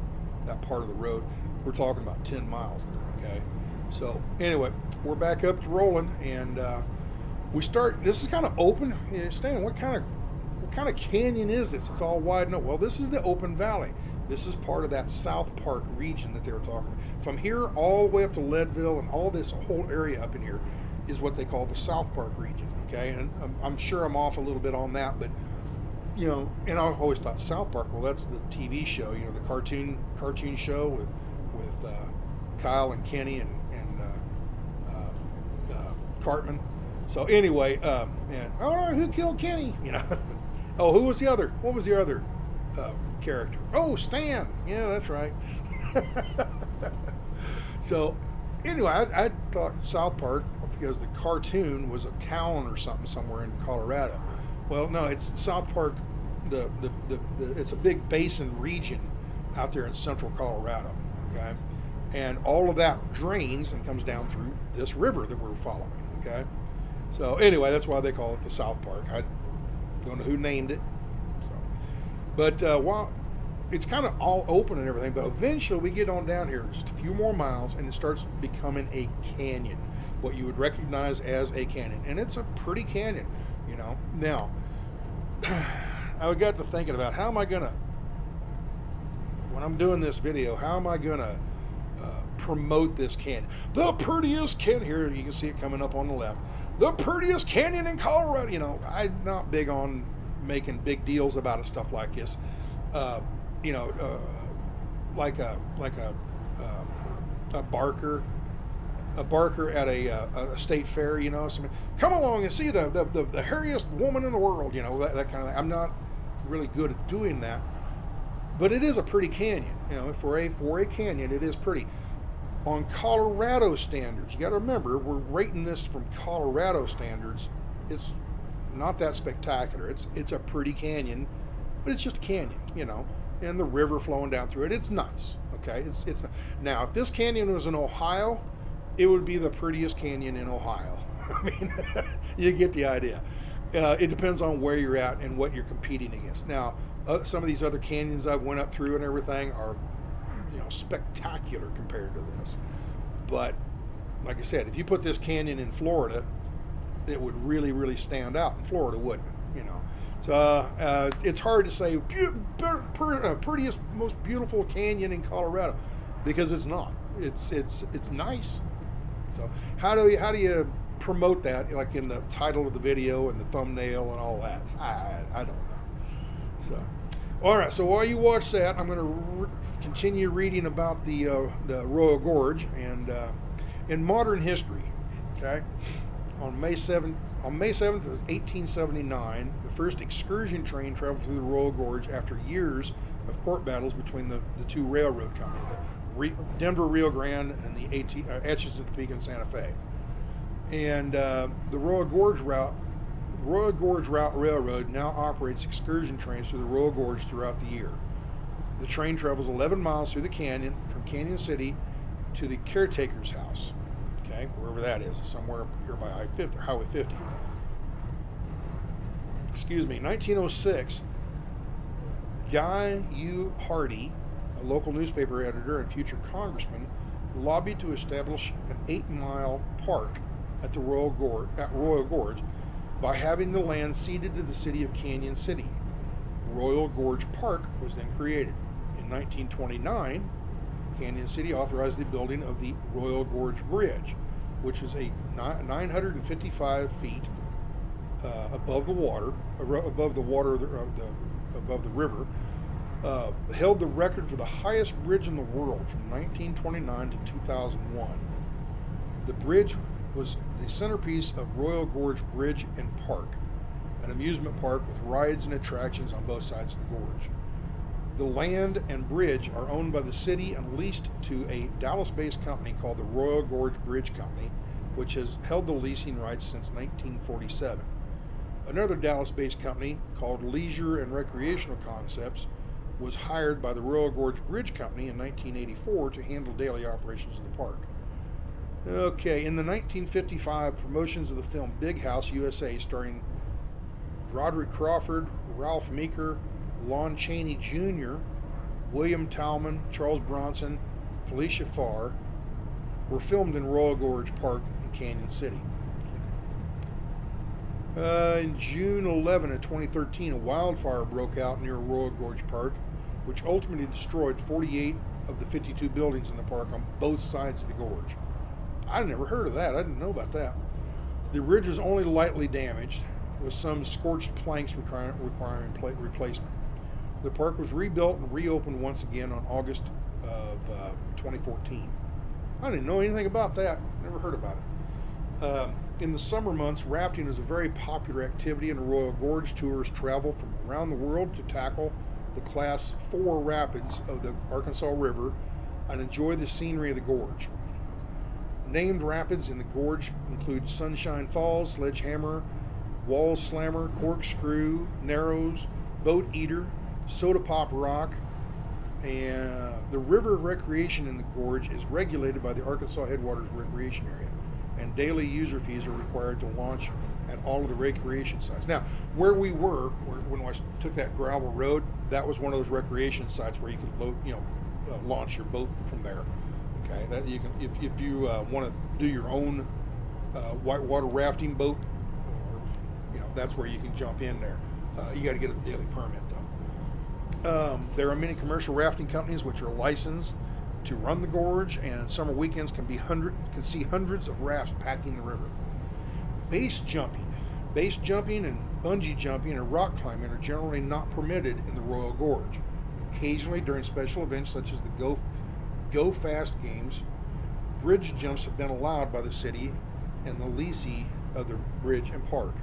part of the road. We're talking about 10 miles there, okay? So anyway, we're back up to rolling, and we start. This is kind of open. Stan, what kind of canyon is this? It's all wide and open. Well, this is the open valley. This is part of that South Park region that they were talking about. From here all the way up to Leadville and all this whole area up in here is what they call the South Park region, okay? And I'm sure I'm off a little bit on that, but, you know, and I always thought South Park, well, that's the TV show, you know, the cartoon show with Kyle and Kenny and Cartman. So anyway, and oh, who killed Kenny? You know, oh, who was the other? What was the other character? Oh, Stan. Yeah, that's right. So anyway, I thought South Park, because the cartoon was a town or something somewhere in Colorado. Well, no, it's South Park. It's a big basin region out there in central Colorado. Okay, and all of that drains and comes down through this river that we're following. Okay, So anyway, that's why they call it the South Park. I don't know who named it. So, but while it's kind of all open and everything, but eventually we get on down here just a few more miles and it starts becoming a canyon, what you would recognize as a canyon. And it's a pretty canyon, you know. Now, I got to thinking about how am I gonna, when I'm doing this video, how am I gonna promote this canyon? The prettiest canyon, here you can see it coming up on the left, the prettiest canyon in Colorado. You know, I'm not big on making big deals about stuff like this. You know, like a barker at a state fair. You know, so come along and see the hairiest woman in the world. You know, that kind of thing. I'm not really good at doing that, but it is a pretty canyon. You know, for a canyon, it is pretty. On Colorado standards, you got to remember, we're rating this from Colorado standards. It's not that spectacular. It's a pretty canyon, but it's just a canyon, you know, and the river flowing down through it. It's nice, okay? It's now, if this canyon was in Ohio, it would be the prettiest canyon in Ohio. I mean, you get the idea. It depends on where you're at and what you're competing against. Now, some of these other canyons I've went up through and everything are, you know, spectacular compared to this. But like I said, if you put this canyon in Florida, it would really, really stand out. In Florida, wouldn't it? You know, so it's hard to say prettiest, most beautiful canyon in Colorado, because it's not. It's nice. So how do you promote that, like in the title of the video and the thumbnail and all that? I don't know. So all right, so while you watch that, I'm going to continue reading about the Royal Gorge and in modern history. Okay, on May 7th of 1879, the first excursion train traveled through the Royal Gorge after years of court battles between the two railroad companies, the Denver Rio Grande and the Atchison, Topeka, and Santa Fe. And the Royal Gorge Route Railroad now operates excursion trains through the Royal Gorge throughout the year. The train travels 11 miles through the canyon from Canyon City to the caretaker's house, okay, wherever that is, somewhere here by Highway 50. Excuse me, 1906, Guy U. Hardy, a local newspaper editor and future congressman, lobbied to establish an 8-mile park at the Royal Gorge by having the land ceded to the city of Canyon City. Royal Gorge Park was then created. In 1929, Canyon City authorized the building of the Royal Gorge Bridge, which is a 955 feet above the river, held the record for the highest bridge in the world from 1929 to 2001. The bridge was the centerpiece of Royal Gorge Bridge and Park, an amusement park with rides and attractions on both sides of the gorge. The land and bridge are owned by the city and leased to a Dallas-based company called the Royal Gorge Bridge Company, which has held the leasing rights since 1947. Another Dallas-based company called Leisure and Recreational Concepts was hired by the Royal Gorge Bridge Company in 1984 to handle daily operations of the park. Okay, in the 1955 promotions of the film Big House USA, starring Broderick Crawford, Ralph Meeker, Lon Chaney Jr., William Tallman, Charles Bronson, Felicia Farr, were filmed in Royal Gorge Park in Canyon City. In June 11 of 2013, a wildfire broke out near Royal Gorge Park, which ultimately destroyed 48 of the 52 buildings in the park on both sides of the gorge. I'd never heard of that. I didn't know about that. The bridge was only lightly damaged, with some scorched planks requiring replacement. The park was rebuilt and reopened once again on August of 2014. I didn't know anything about that. Never heard about it. In the summer months, rafting is a very popular activity in the Royal Gorge. Tourists travel from around the world to tackle the Class 4 rapids of the Arkansas River and enjoy the scenery of the gorge. Named rapids in the gorge include Sunshine Falls, Sledgehammer, Wall Slammer, Corkscrew, Narrows, Boat Eater, Soda Pop Rock, and the river recreation in the gorge is regulated by the Arkansas Headwaters Recreation Area, and and daily user fees are required to launch at all of the recreation sites. Now, where we were, when I took that gravel road, that was one of those recreation sites where you could load, launch your boat from there. Okay, that you can, if you want to do your own whitewater rafting boat, or, that's where you can jump in there. You got to get a daily permit though. There are many commercial rafting companies which are licensed to run the gorge, and summer weekends can see hundreds of rafts packing the river. Base jumping and bungee jumping and rock climbing are generally not permitted in the Royal Gorge. Occasionally, during special events such as the Go Fast games, bridge jumps have been allowed by the city and the leasee of the bridge and park.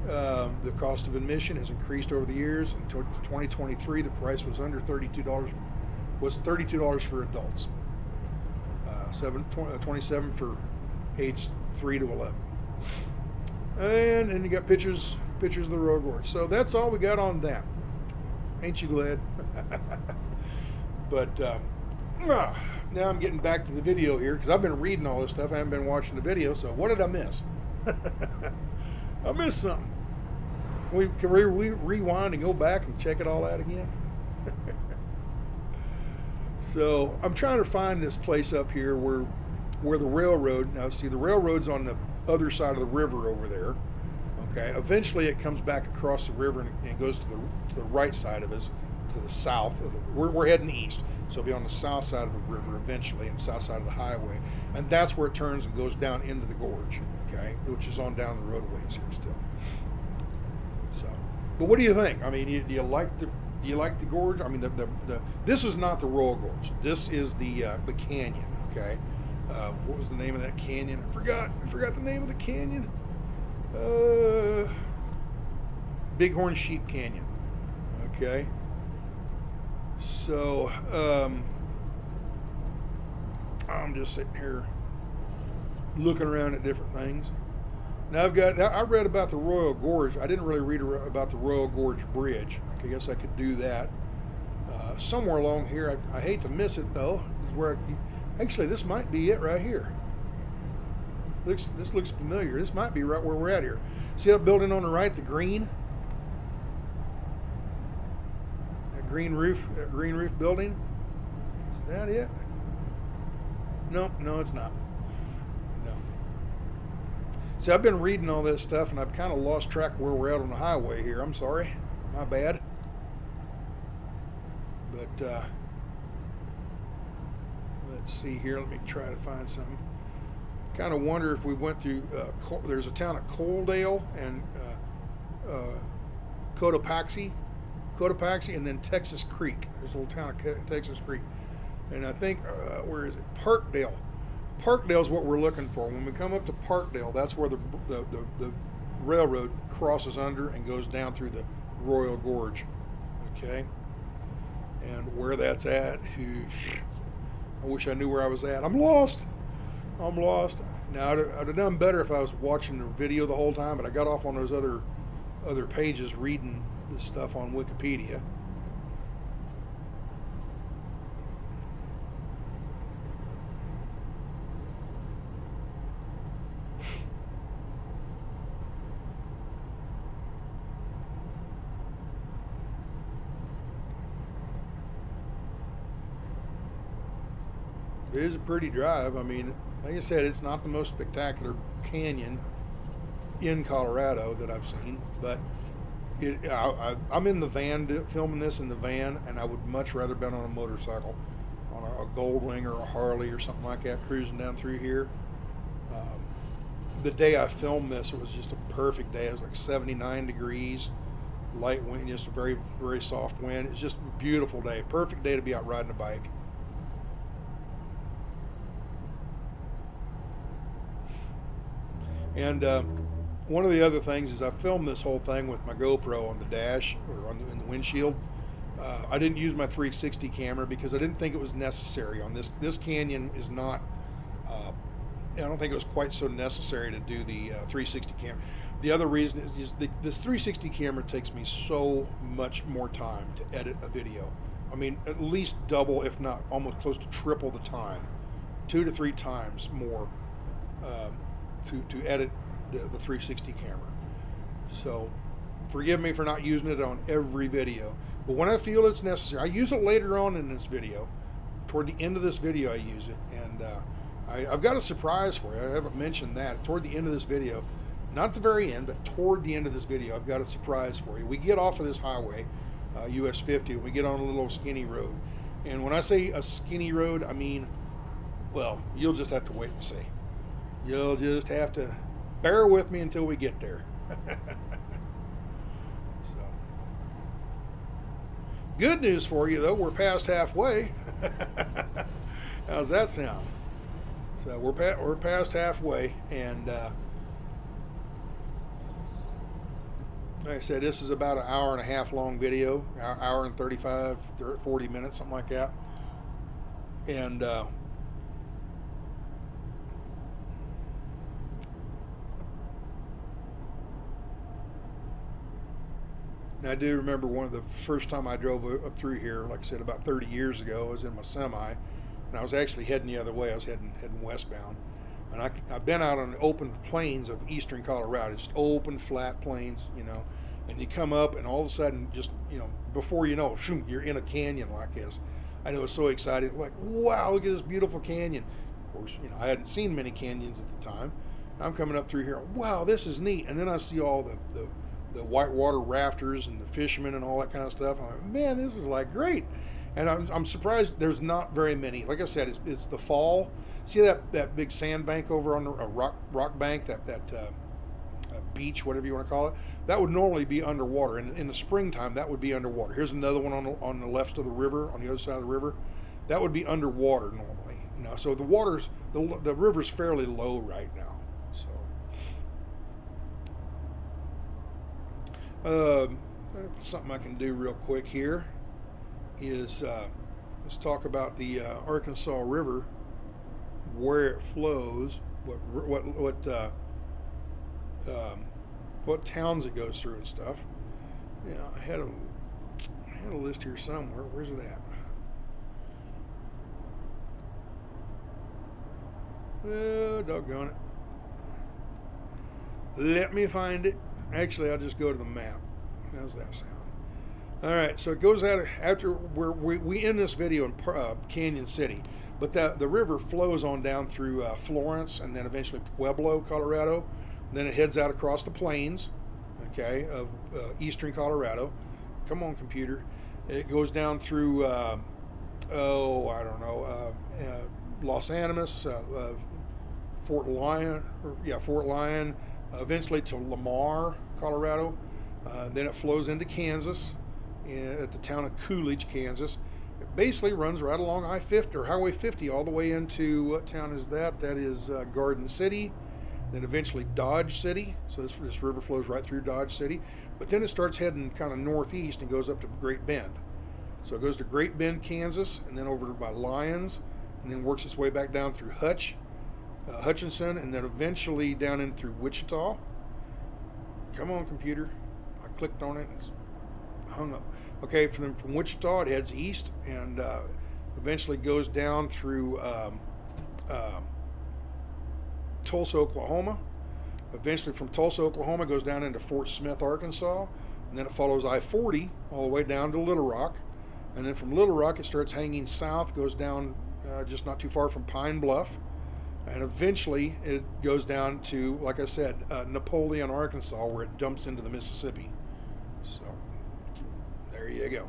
The cost of admission has increased over the years. In 2023, the price was under $32. Was $32 for adults, $27 for age 3 to 11. And then you got pictures of the Royal Gorge. So that's all we got on that. Ain't you glad? But now I'm getting back to the video here because I've been reading all this stuff. I haven't been watching the video. So what did I miss? I missed something. Can we rewind and go back and check it all out again? So I'm trying to find this place up here where the railroad, now see the railroad's on the other side of the river over there. Okay, eventually it comes back across the river and goes to the right side of us, to the south of the, we're heading east, so it'll be on the south side of the river eventually, and the south side of the highway, and that's where it turns and goes down into the gorge, okay, which is on down the roadways here still. So, but what do you think? I mean, do you like the gorge? I mean, this is not the Royal Gorge. This is the canyon. Okay, what was the name of that canyon? I forgot the name of the canyon. Bighorn Sheep Canyon. Okay. So I'm just sitting here looking around at different things. Now I read about the Royal Gorge. I didn't really read about the Royal Gorge Bridge. I guess I could do that somewhere along here. I hate to miss it though. This is where actually this might be it right here. This looks familiar. This might be right where we're at here. See that building on the right, the green? That green roof building? Is that it? No, it's not. No. See, I've been reading all this stuff and I've kind of lost track of where we're at on the highway here. I'm sorry. My bad. But let's see here. Let me try to find something. Kind of wonder if we went through, there's a town of Coaldale and Cotopaxi, and then Texas Creek. There's a little town of Texas Creek. And I think, where is it? Parkdale. Parkdale is what we're looking for. When we come up to Parkdale, that's where the railroad crosses under and goes down through the Royal Gorge. Okay? And where that's at, I wish I knew where I was at. I'm lost. Now, I'd have done better if I was watching the video the whole time, but I got off on those other pages reading this stuff on Wikipedia. It is a pretty drive. I mean, like I said, it's not the most spectacular canyon in Colorado that I've seen, but I'm in the van filming this in the van, and I would much rather been on a motorcycle, on a Goldwing or a Harley or something like that, cruising down through here. The day I filmed this, it was just a perfect day. It was like 79 degrees, light wind, just a very, very soft wind. It's just a beautiful day, perfect day to be out riding a bike. And one of the other things is I filmed this whole thing with my GoPro on the dash or in the windshield. I didn't use my 360 camera because I didn't think it was necessary on this canyon. Is not. I don't think it was quite so necessary to do the 360 camera. The other reason is this 360 camera takes me so much more time to edit a video. I mean, at least double, if not almost close to triple the time, 2 to 3 times more to edit the 360 camera. So forgive me for not using it on every video, but when I feel it's necessary, I use it later on in this video. Toward the end of this video I use it, and I've got a surprise for you. I haven't mentioned that. Toward the end of this video, not at the very end, but toward the end of this video, I've got a surprise for you. We get off of this highway, US-50, and we get on a little skinny road. And when I say a skinny road, I mean, well, you'll just have to wait and see. You'll just have to bear with me until we get there. So, good news for you, though, we're past halfway. How's that sound? So we're past halfway, and like I said, this is about an hour and a half long video, hour and 35, 40 minutes, something like that. And I do remember one of the first time I drove up through here, like I said, about 30 years ago. I was in my semi, and I was actually heading the other way. I was heading westbound. And I've been out on the open plains of eastern Colorado, just open, flat plains, you know. And you come up, and all of a sudden, just, you know, before you know it, you're in a canyon like this. And it was so exciting, like, wow, look at this beautiful canyon. Of course, you know, I hadn't seen many canyons at the time. I'm coming up through here, wow, this is neat. And then I see all the whitewater rafters and the fishermen and all that kind of stuff. I'm like, man, this is like great. And I'm surprised there's not very many. Like I said, it's the fall. See that big sand bank over on the rock bank, that beach, whatever you want to call it? That would normally be underwater. And in the springtime, that would be underwater. Here's another one on the left of the river, on the other side of the river. That would be underwater normally. You know, so the river's fairly low right now. So something I can do real quick here is let's talk about the Arkansas River, where it flows, what towns it goes through and stuff. Yeah, I had a list here somewhere. Where's it at? Oh, doggone it. Let me find it. Actually, I'll just go to the map. How's that sound? All right, so it goes out after we end this video in Canyon City, but the river flows on down through Florence, and then eventually Pueblo, Colorado. And then it heads out across the plains, okay, of eastern Colorado. Come on, computer. It goes down through, I don't know, Los Animas, Fort Lyon, eventually to Lamar, Colorado. Then it flows into Kansas, at the town of Coolidge, Kansas. It basically runs right along I-50 or Highway 50 all the way into, what town is that? That is Garden City. Then eventually Dodge City. So this river flows right through Dodge City. But then it starts heading kind of northeast and goes up to Great Bend. So it goes to Great Bend, Kansas, and then over by Lyons, and then works its way back down through Hutchinson, and then eventually down in through Wichita. Come on, computer. I clicked on it and it's hung up. Okay, from Wichita it heads east and eventually goes down through Tulsa, Oklahoma. Eventually from Tulsa, Oklahoma goes down into Fort Smith, Arkansas, and then it follows I-40 all the way down to Little Rock. And then from Little Rock it starts hanging south, goes down just not too far from Pine Bluff. And eventually it goes down to, like I said, Napoleon, Arkansas, where it dumps into the Mississippi. So there you go.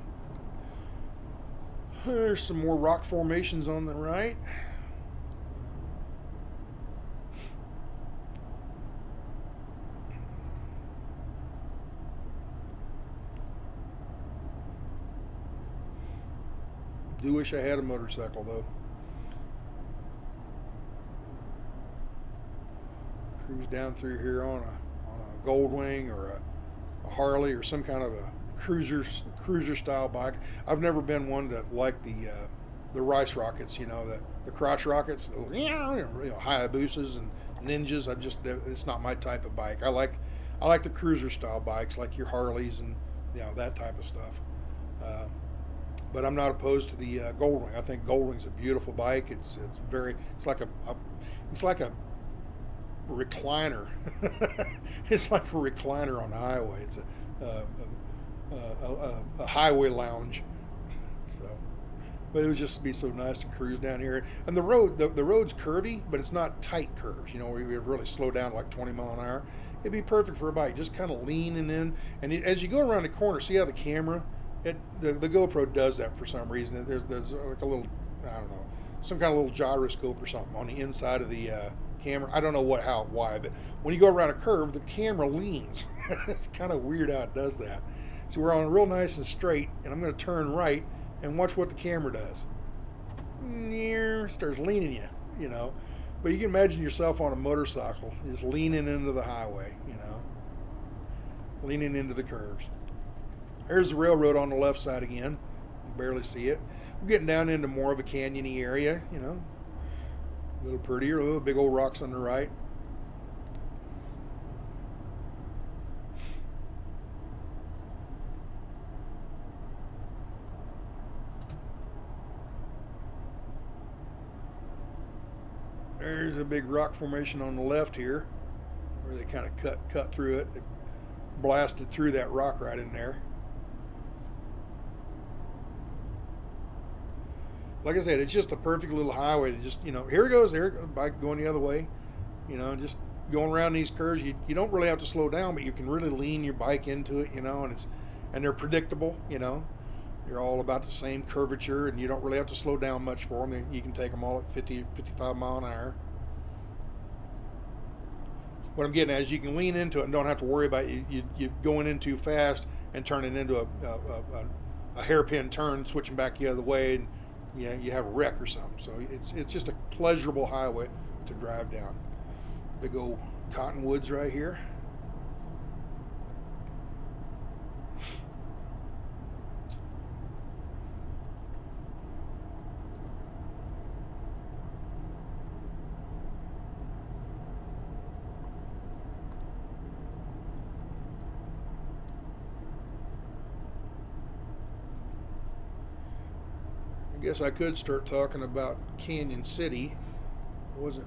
There's some more rock formations on the right. Do wish I had a motorcycle though. Cruise down through here on a Goldwing or a Harley or some kind of a cruiser style bike. I've never been one to like the rice rockets, you know, the crotch rockets, you know, Hayabusas and Ninjas. It's not my type of bike. I like the cruiser style bikes, like your Harleys and, you know, that type of stuff. But I'm not opposed to the Goldwing. I think Goldwing's a beautiful bike. It's like a recliner. It's like a recliner on the highway. It's a highway lounge. So, but it would just be so nice to cruise down here. And the road's curvy, but it's not tight curves. You know, where you really slow down like 20 mile an hour. It'd be perfect for a bike, just kind of leaning in. And as you go around the corner, see how the camera, the GoPro does that for some reason. There's like a little, I don't know, some kind of little gyroscope or something on the inside of the camera. I don't know why, but when you go around a curve, the camera leans. It's kind of weird how it does that. So we're on real nice and straight, and I'm going to turn right and watch what the camera does. Starts leaning you, you know. But you can imagine yourself on a motorcycle, just leaning into the highway, you know, leaning into the curves. There's the railroad on the left side again. You can barely see it. We're getting down into more of a canyony area, you know, a little prettier, a little big old rocks on the right. There's a big rock formation on the left here, where they kind of cut through it. They blasted through that rock right in there. Like I said, it's just a perfect little highway to just, you know, here it goes, bike going the other way, you know, just going around these curves. You don't really have to slow down, but you can really lean your bike into it, you know, and they're predictable, you know. They're all about the same curvature, and you don't really have to slow down much for them. You can take them all at 50, 55 mile an hour. What I'm getting at is you can lean into it and don't have to worry about you going in too fast and turning into a hairpin turn, switching back the other way, and you have a wreck or something. So it's just a pleasurable highway to drive down. Big old cottonwoods right here. I guess I could start talking about Canyon City. Wasn't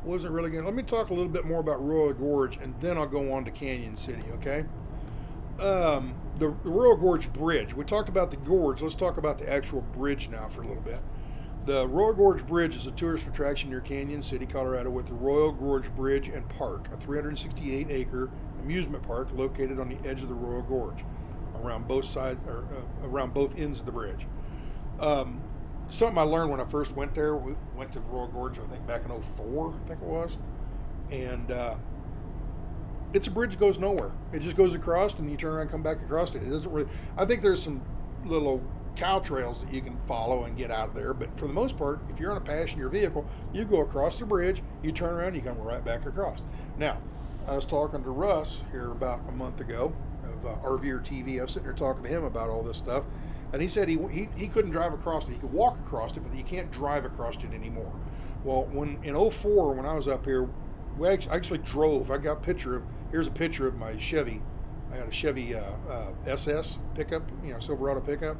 really good. Let me talk a little bit more about Royal Gorge, and then I'll go on to Canyon City, okay? The Royal Gorge Bridge. We talked about the gorge. Let's talk about the actual bridge now for a little bit. The Royal Gorge Bridge is a tourist attraction near Canyon City, Colorado, with the Royal Gorge Bridge and Park, a 368-acre amusement park located on the edge of the Royal Gorge, around both sides, or around both ends of the bridge. Something I learned when I first went there. We went to Royal Gorge, I think back in '04, I think it was, and it's a bridge that goes nowhere. It just goes across, and you turn around and come back across it. It doesn't really. I think there's some little cow trails that you can follow and get out of there, but for the most part, if you're on a passenger vehicle, you go across the bridge, you turn around, you come right back across. Now, I was talking to Russ here about a month ago of RVer TV. I was sitting there talking to him about all this stuff. And he said he couldn't drive across it. He could walk across it, but you can't drive across it anymore. Well, in '04, when I was up here, I actually drove. I got a picture of, here's a picture of my Chevy. I had a Chevy SS pickup, you know, Silverado pickup.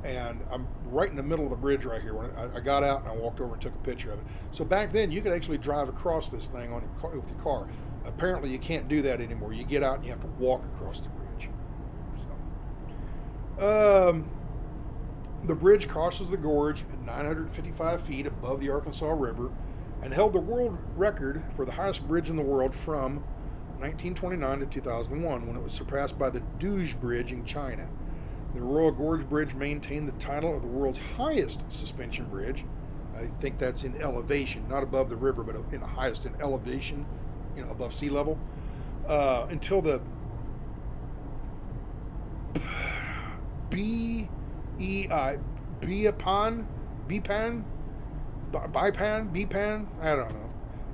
And I'm right in the middle of the bridge right here. When I got out and I walked over and took a picture of it. So back then, you could actually drive across this thing on your car, with your car. Apparently, you can't do that anymore. You get out and you have to walk across the bridge. So, the bridge crosses the gorge at 955 feet above the Arkansas River and held the world record for the highest bridge in the world from 1929 to 2001, when it was surpassed by the Doge Bridge in China. The Royal Gorge Bridge maintained the title of the world's highest suspension bridge. I think that's in elevation, not above the river, but in the highest in elevation, you know, above sea level, until the Bipan, I don't know.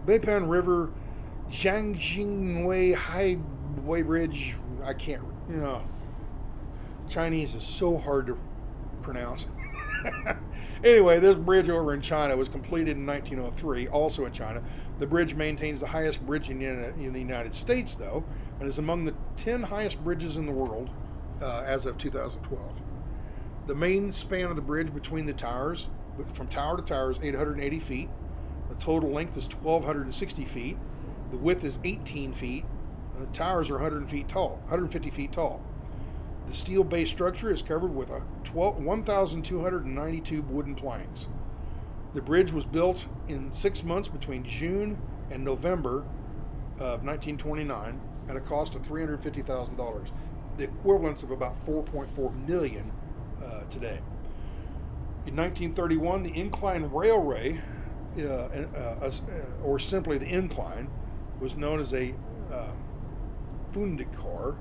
Bipan River, Jiangxingwei Highway Bridge. I can't, you know. Chinese is so hard to pronounce. Anyway, this bridge over in China was completed in 1903, also in China. The bridge maintains the highest bridge in the United States, though, and is among the 10 highest bridges in the world as of 2012. The main span of the bridge between the towers, from tower to tower, is 880 feet. The total length is 1,260 feet. The width is 18 feet. The towers are 150 feet tall. The steel-based structure is covered with 1,292 wooden planks. The bridge was built in 6 months between June and November of 1929 at a cost of $350,000, the equivalence of about $4.4 million today. In 1931, the incline railway, or simply the incline, was known as a Fundikar.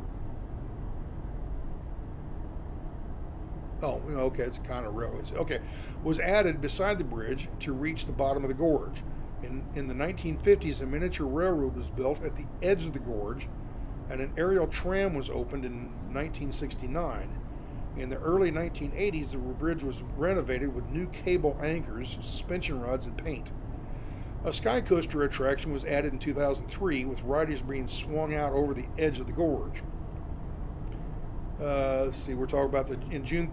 Oh, okay, it's a kind of railway. Okay, was added beside the bridge to reach the bottom of the gorge. In the 1950s, a miniature railroad was built at the edge of the gorge, and an aerial tram was opened in 1969. In the early 1980s, the bridge was renovated with new cable anchors, suspension rods, and paint. A sky coaster attraction was added in 2003, with riders being swung out over the edge of the gorge. Let's see, we're talking about in June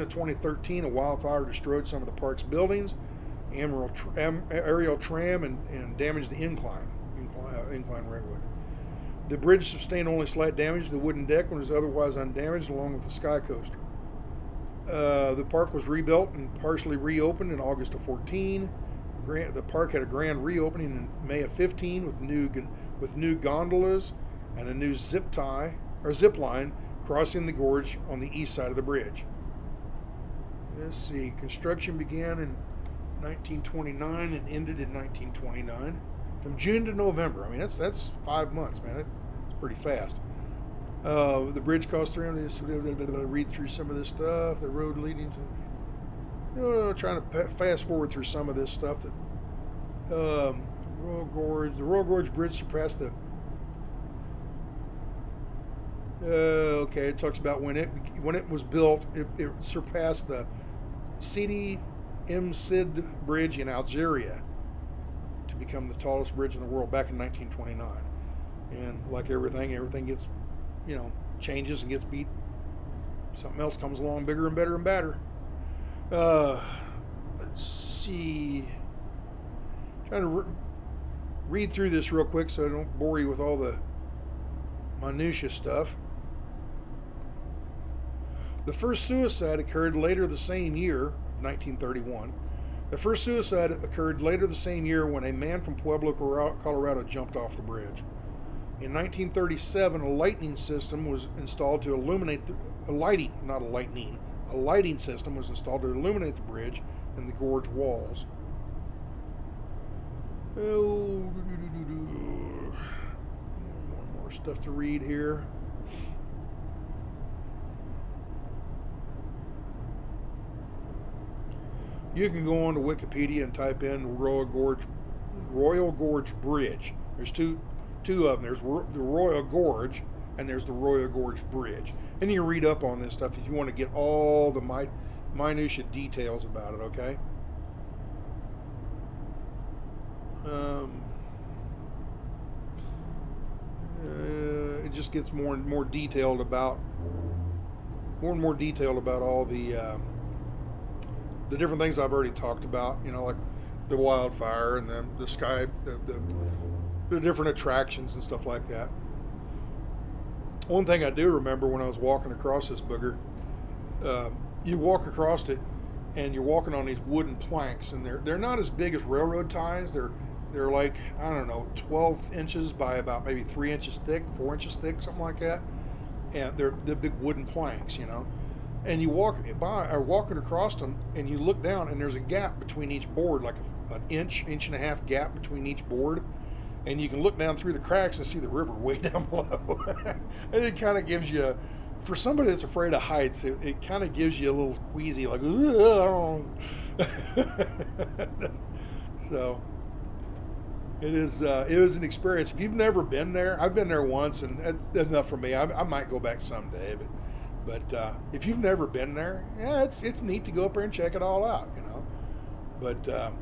of 2013, a wildfire destroyed some of the park's buildings, aerial tram, and damaged the incline railroad. The bridge sustained only slight damage to the wooden deck and was otherwise undamaged, along with the sky coaster. The park was rebuilt and partially reopened in August of 14. The park had a grand reopening in May of 15 with new gondolas and a new zip line crossing the gorge on the east side of the bridge. Let's see, construction began in 1929 and ended in 1929, from June to November. I mean, that's 5 months, man. It's pretty fast. The bridge cost $300. Read through some of this stuff. The road leading to, trying to fast forward through some of this stuff. That the Royal Gorge Bridge surpassed the. Okay, it talks about when it was built, it surpassed the Sidi Msid Bridge in Algeria to become the tallest bridge in the world back in 1929. And like everything gets, changes and gets beat. Something else comes along bigger and better and badder. Let's see. Trying to read through this real quick so I don't bore you with all the minutia stuff. The first suicide occurred later the same year, 1931. The first suicide occurred later the same year when a man from Pueblo, Colorado jumped off the bridge. In 1937, a lighting system was installed to illuminate a lighting system was installed to illuminate the bridge and the gorge walls. More stuff to read here. You can go on to Wikipedia and type in Royal Gorge Bridge. There's two of them. There's the Royal Gorge and there's the Royal Gorge Bridge. And you can read up on this stuff if you want to get all the minutiae details about it, okay? It just gets more and more detailed about all the different things I've already talked about, like the wildfire and the sky, the different attractions and stuff like that. One thing I do remember when I was walking across this booger, you walk across it and you're walking on these wooden planks, and they're not as big as railroad ties. They're like, I don't know, 12 inches by about maybe 3 inches thick, 4 inches thick, something like that. And they're big wooden planks, And you walking across them, and you look down, and there's a gap between each board, like an inch and a half gap between each board. And you can look down through the cracks and see the river way down below. And it kind of gives you, for somebody that's afraid of heights, it kind of gives you a little queasy, like, So it is an experience. If you've never been there, I've been there once, and that's enough for me. I might go back someday, but if you've never been there, yeah, it's neat to go up there and check it all out, But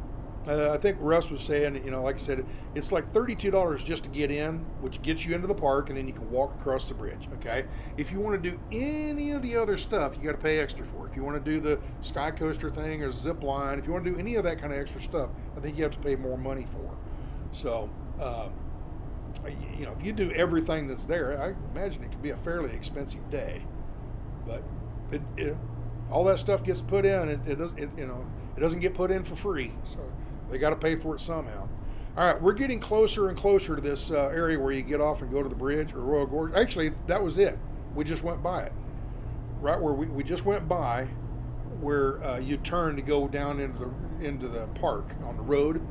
I think Russ was saying, you know, like I said, it's like $32 just to get in, which gets you into the park, and then you can walk across the bridge, okay? If you want to do any of the other stuff, you got to pay extra for it. If you want to do the sky coaster thing or zip line, if you want to do any of that kind of extra stuff, I think you have to pay more money for. So, you know, if you do everything that's there, I imagine it could be a fairly expensive day. But all that stuff gets put in. It doesn't get put in for free. So they got to pay for it somehow. All right, we're getting closer and closer to this area where you get off and go to the bridge or Royal Gorge. Actually, that was it. We just went by it. Right where we just went by, where you turn to go down into the park on the road.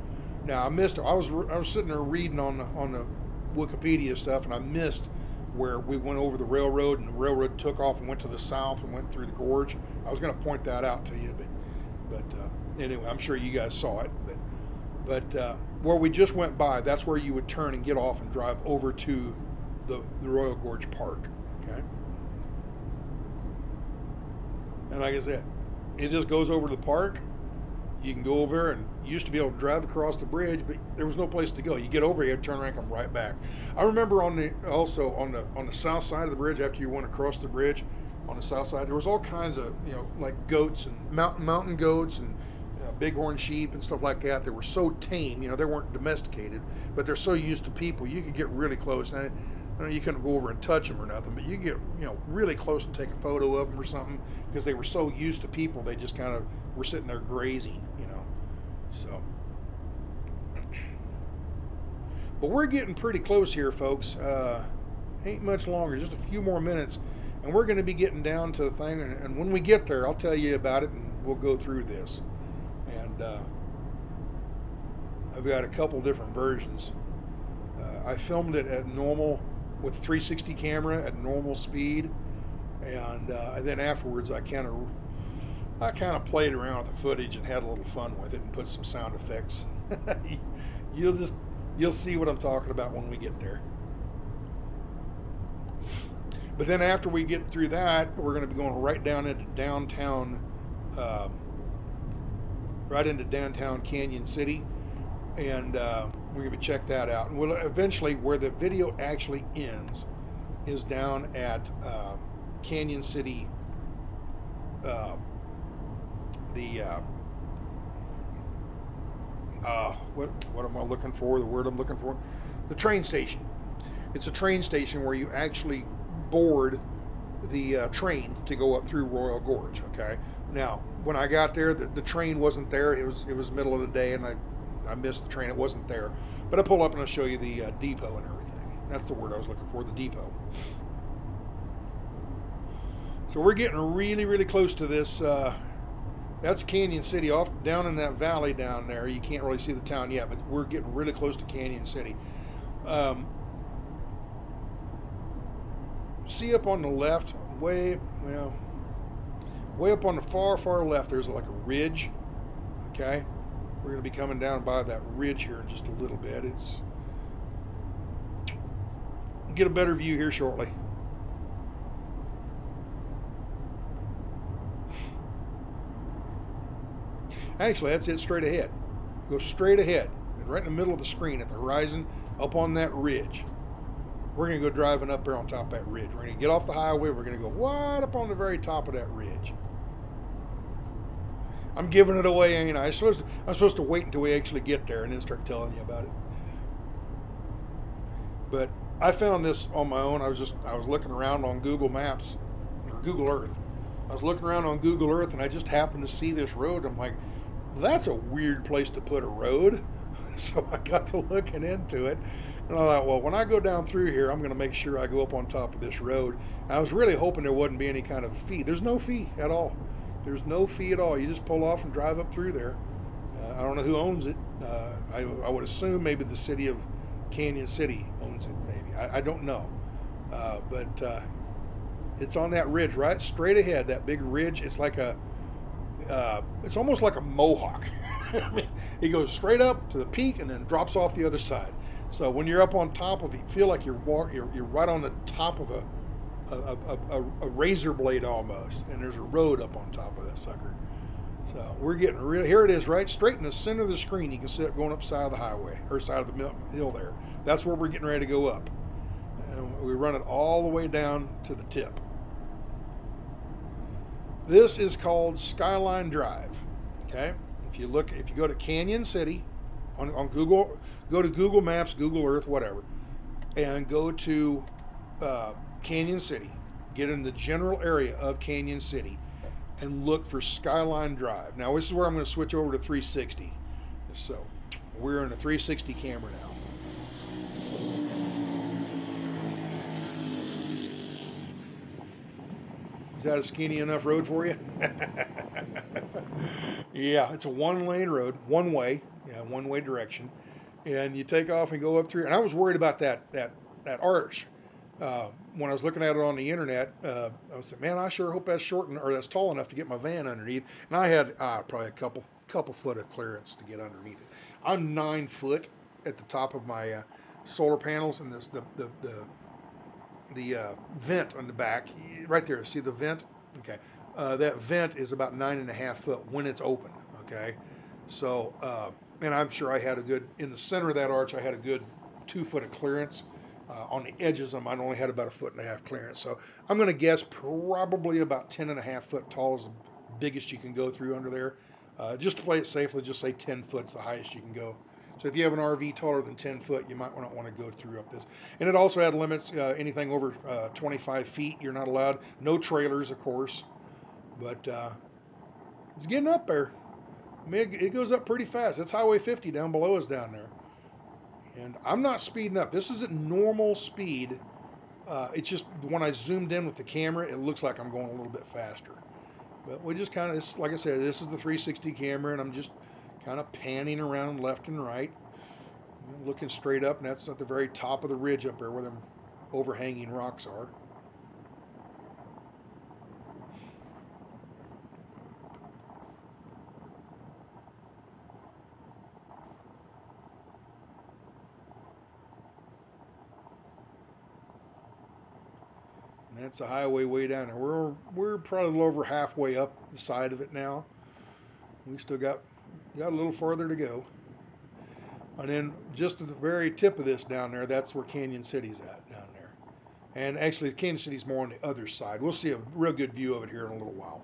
Now I missed. I was sitting there reading on the Wikipedia stuff, and I missed where we went over the railroad, and the railroad took off and went to the south and went through the gorge. I was going to point that out to you, but anyway, I'm sure you guys saw it. But where we just went by, that's where you would turn and get off and drive over to the Royal Gorge Park. Okay. And like I said, it just goes over to the park. You can go over there, and you used to be able to drive across the bridge, but there was no place to go. You get over here, turn around, come right back. I remember also on the south side of the bridge, after you went across the bridge, on the south side, there was all kinds of, you know, like goats and mountain goats and bighorn sheep and stuff like that. They were so tame, you know, they weren't domesticated, but they're so used to people. You could get really close. Now, you couldn't go over and touch them or nothing, but you get, you know, really close and take a photo of them or something, because they were so used to people. They just kind of were sitting there grazing, you know. So, but we're getting pretty close here, folks. Ain't much longer, just a few more minutes, and we're going to be getting down to the thing. And when we get there, I'll tell you about it, and we'll go through this. And I've got a couple different versions. I filmed it at normal with 360 camera at normal speed, and then afterwards I kind of played around with the footage and had a little fun with it and put some sound effects. You'll see what I'm talking about when we get there. But then after we get through that, we're going to be going right down into downtown, Canyon City, and we're going to check that out. And we'll eventually, where the video actually ends, is down at Canyon City. What am I looking for? The word I'm looking for? The train station. It's a train station where you actually board the train to go up through Royal Gorge. Okay. Now, when I got there, the train wasn't there. It was middle of the day, and I missed the train. It wasn't there. But I pull up and I'll show you the depot and everything. That's the word I was looking for, the depot. So we're getting really, really close to this. That's Canyon City, off down in that valley down there. You can't really see the town yet, but we're getting really close to Canyon City. See up on the left, way up on the far left, there's like a ridge. Okay, we're going to be coming down by that ridge here in just a little bit. Get a better view here shortly. Actually, that's it, straight ahead. Go straight ahead, right in the middle of the screen at the horizon, up on that ridge. We're going to go driving up there on top of that ridge. We're going to get off the highway. We're going to go right up on the very top of that ridge. I'm giving it away, ain't I? I'm supposed to wait until we actually get there and then start telling you about it. But I found this on my own. I was looking around on Google Maps, or Google Earth. I was looking around on Google Earth, and I just happened to see this road. I'm like, that's a weird place to put a road. So I got to looking into it, and I thought, well, when I go down through here, I'm going to make sure I go up on top of this road. And I was really hoping there wouldn't be any kind of fee. There's no fee at all. There's no fee at all. You just pull off and drive up through there. I don't know who owns it. I would assume maybe the city of Canyon City owns it, maybe. I don't know. But it's on that ridge, right straight ahead, that big ridge. It's like it's almost like a mohawk. I mean, it goes straight up to the peak and then drops off the other side. So when you're up on top of it, you feel like you're right on the top of a razor blade almost, and there's a road up on top of that sucker. So we're getting real. Here it is, right straight in the center of the screen. You can see it going up side of the highway, or side of the hill there. That's where we're getting ready to go up. And we run it all the way down to the tip. This is called Skyline Drive. Okay, if you go to Canyon City on Google, go to Google Maps, Google Earth, whatever, and go to Canyon City. Get in the general area of Canyon City and look for Skyline Drive. Now this is where I'm going to switch over to 360. So we're in a 360 camera now. Is that a skinny enough road for you? Yeah, it's a one-lane road, one way, yeah, one-way direction, and you take off and go up through. And I was worried about that arch when I was looking at it on the internet. I was like, man, I sure hope that's short or that's tall enough to get my van underneath. And I had probably a couple foot of clearance to get underneath it. I'm 9 foot at the top of my solar panels, and this the vent on the back, right there. See the vent? Okay, that vent is about 9.5 foot when it's open. Okay, so and I'm sure I had a good, in the center of that arch, I had a good 2 foot of clearance. On the edges, I only had about 1.5 foot clearance. So I'm going to guess probably about 10.5 foot tall is the biggest you can go through under there. Just to play it safely, just say 10 foot's the highest you can go. So if you have an RV taller than 10 foot, you might not want to go through up this. And it also had limits, anything over 25 feet, you're not allowed. No trailers, of course. But it's getting up there. I mean, it goes up pretty fast. That's Highway 50 down below us down there. And I'm not speeding up. This isn't normal speed. It's just when I zoomed in with the camera, it looks like I'm going a little bit faster. But we just kind of, like I said, this is the 360 camera, and I'm just kind of panning around left and right, looking straight up, and that's at the very top of the ridge up there where them overhanging rocks are. And that's the highway way down there. We're probably a little over halfway up the side of it now. We still got a little farther to go. And then just at the very tip of this down there, that's where Canyon City's at down there. And actually Canyon City's more on the other side. We'll see a real good view of it here in a little while.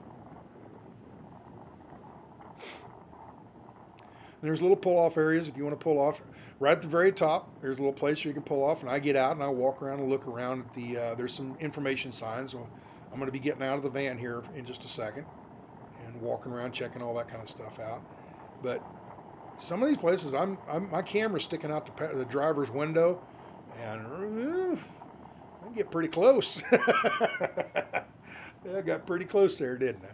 And there's little pull-off areas if you want to pull off. Right at the very top, there's a little place where you can pull off, and I get out and I walk around and look around at the, there's some information signs. So I'm going to be getting out of the van here in just a second and walking around checking all that kind of stuff out. But some of these places, my camera's sticking out the driver's window, and I get pretty close. Yeah, I got pretty close there, didn't I?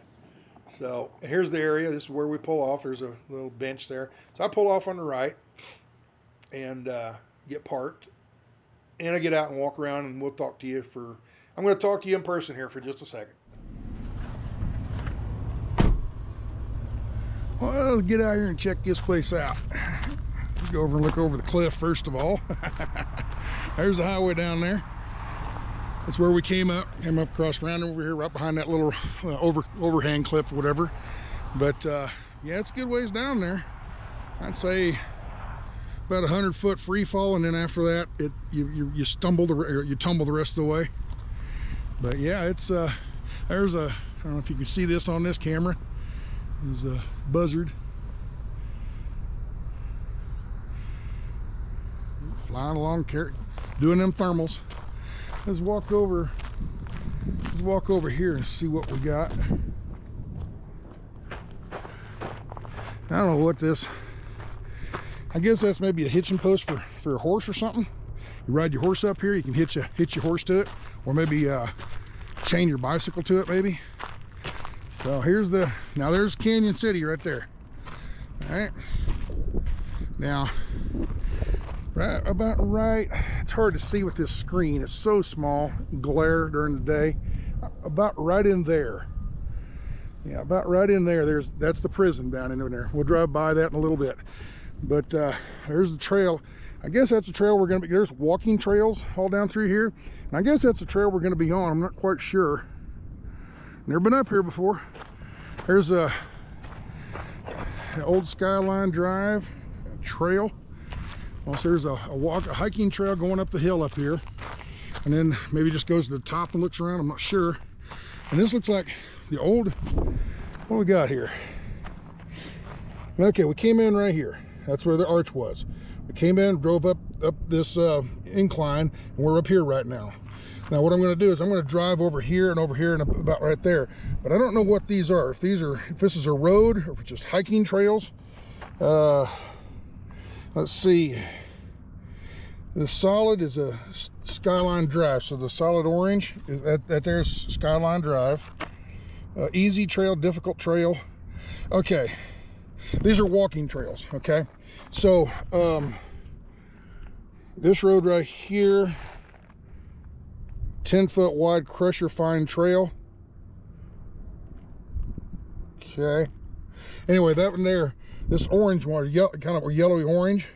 So here's the area. This is where we pull off. There's a little bench there. So I pull off on the right and get parked, and I get out and walk around, and we'll talk to you for, I'm going to talk to you in person here for just a second. Well, let's get out here and check this place out. Let's go over and look over the cliff first of all. There's the highway down there. That's where we came up across around over here, right behind that little overhang cliff or whatever. But yeah, it's a good ways down there. I'd say about 100 foot free fall, and then after that, you tumble the rest of the way. But yeah, it's there's a, I don't know if you can see this on this camera. There's a buzzard flying along, doing them thermals. Let's walk over here and see what we got. I don't know what this, I guess that's maybe a hitching post for a horse or something. You ride your horse up here, you can hitch your horse to it, or maybe chain your bicycle to it maybe. So here's now there's Canyon City right there. All right, now about right, it's hard to see with this screen, it's so small, glare during the day. About right in there, yeah, about right in there, that's the prison down in there. We'll drive by that in a little bit. But there's the trail. I guess that's the trail we're going to be, there's walking trails all down through here, and I guess that's the trail we're going to be on. I'm not quite sure. Never been up here before. There's old Skyline Drive trail. Also, there's a hiking trail going up the hill up here, and then maybe just goes to the top and looks around. I'm not sure. And this looks like the old, what we got here? Okay, we came in right here. That's where the arch was. We came in, drove up this incline, and we're up here right now. Now what I'm going to do is I'm going to drive over here and about right there. But I don't know what these are. If this is a road or if it's just hiking trails. Let's see. The solid is a Skyline Drive. So the solid orange is that there's Skyline Drive. Easy trail, difficult trail. Okay. These are walking trails, okay? So, this road right here, 10-foot wide crusher fine trail. Okay. Anyway, that one there, this orange one, kind of a yellowy orange,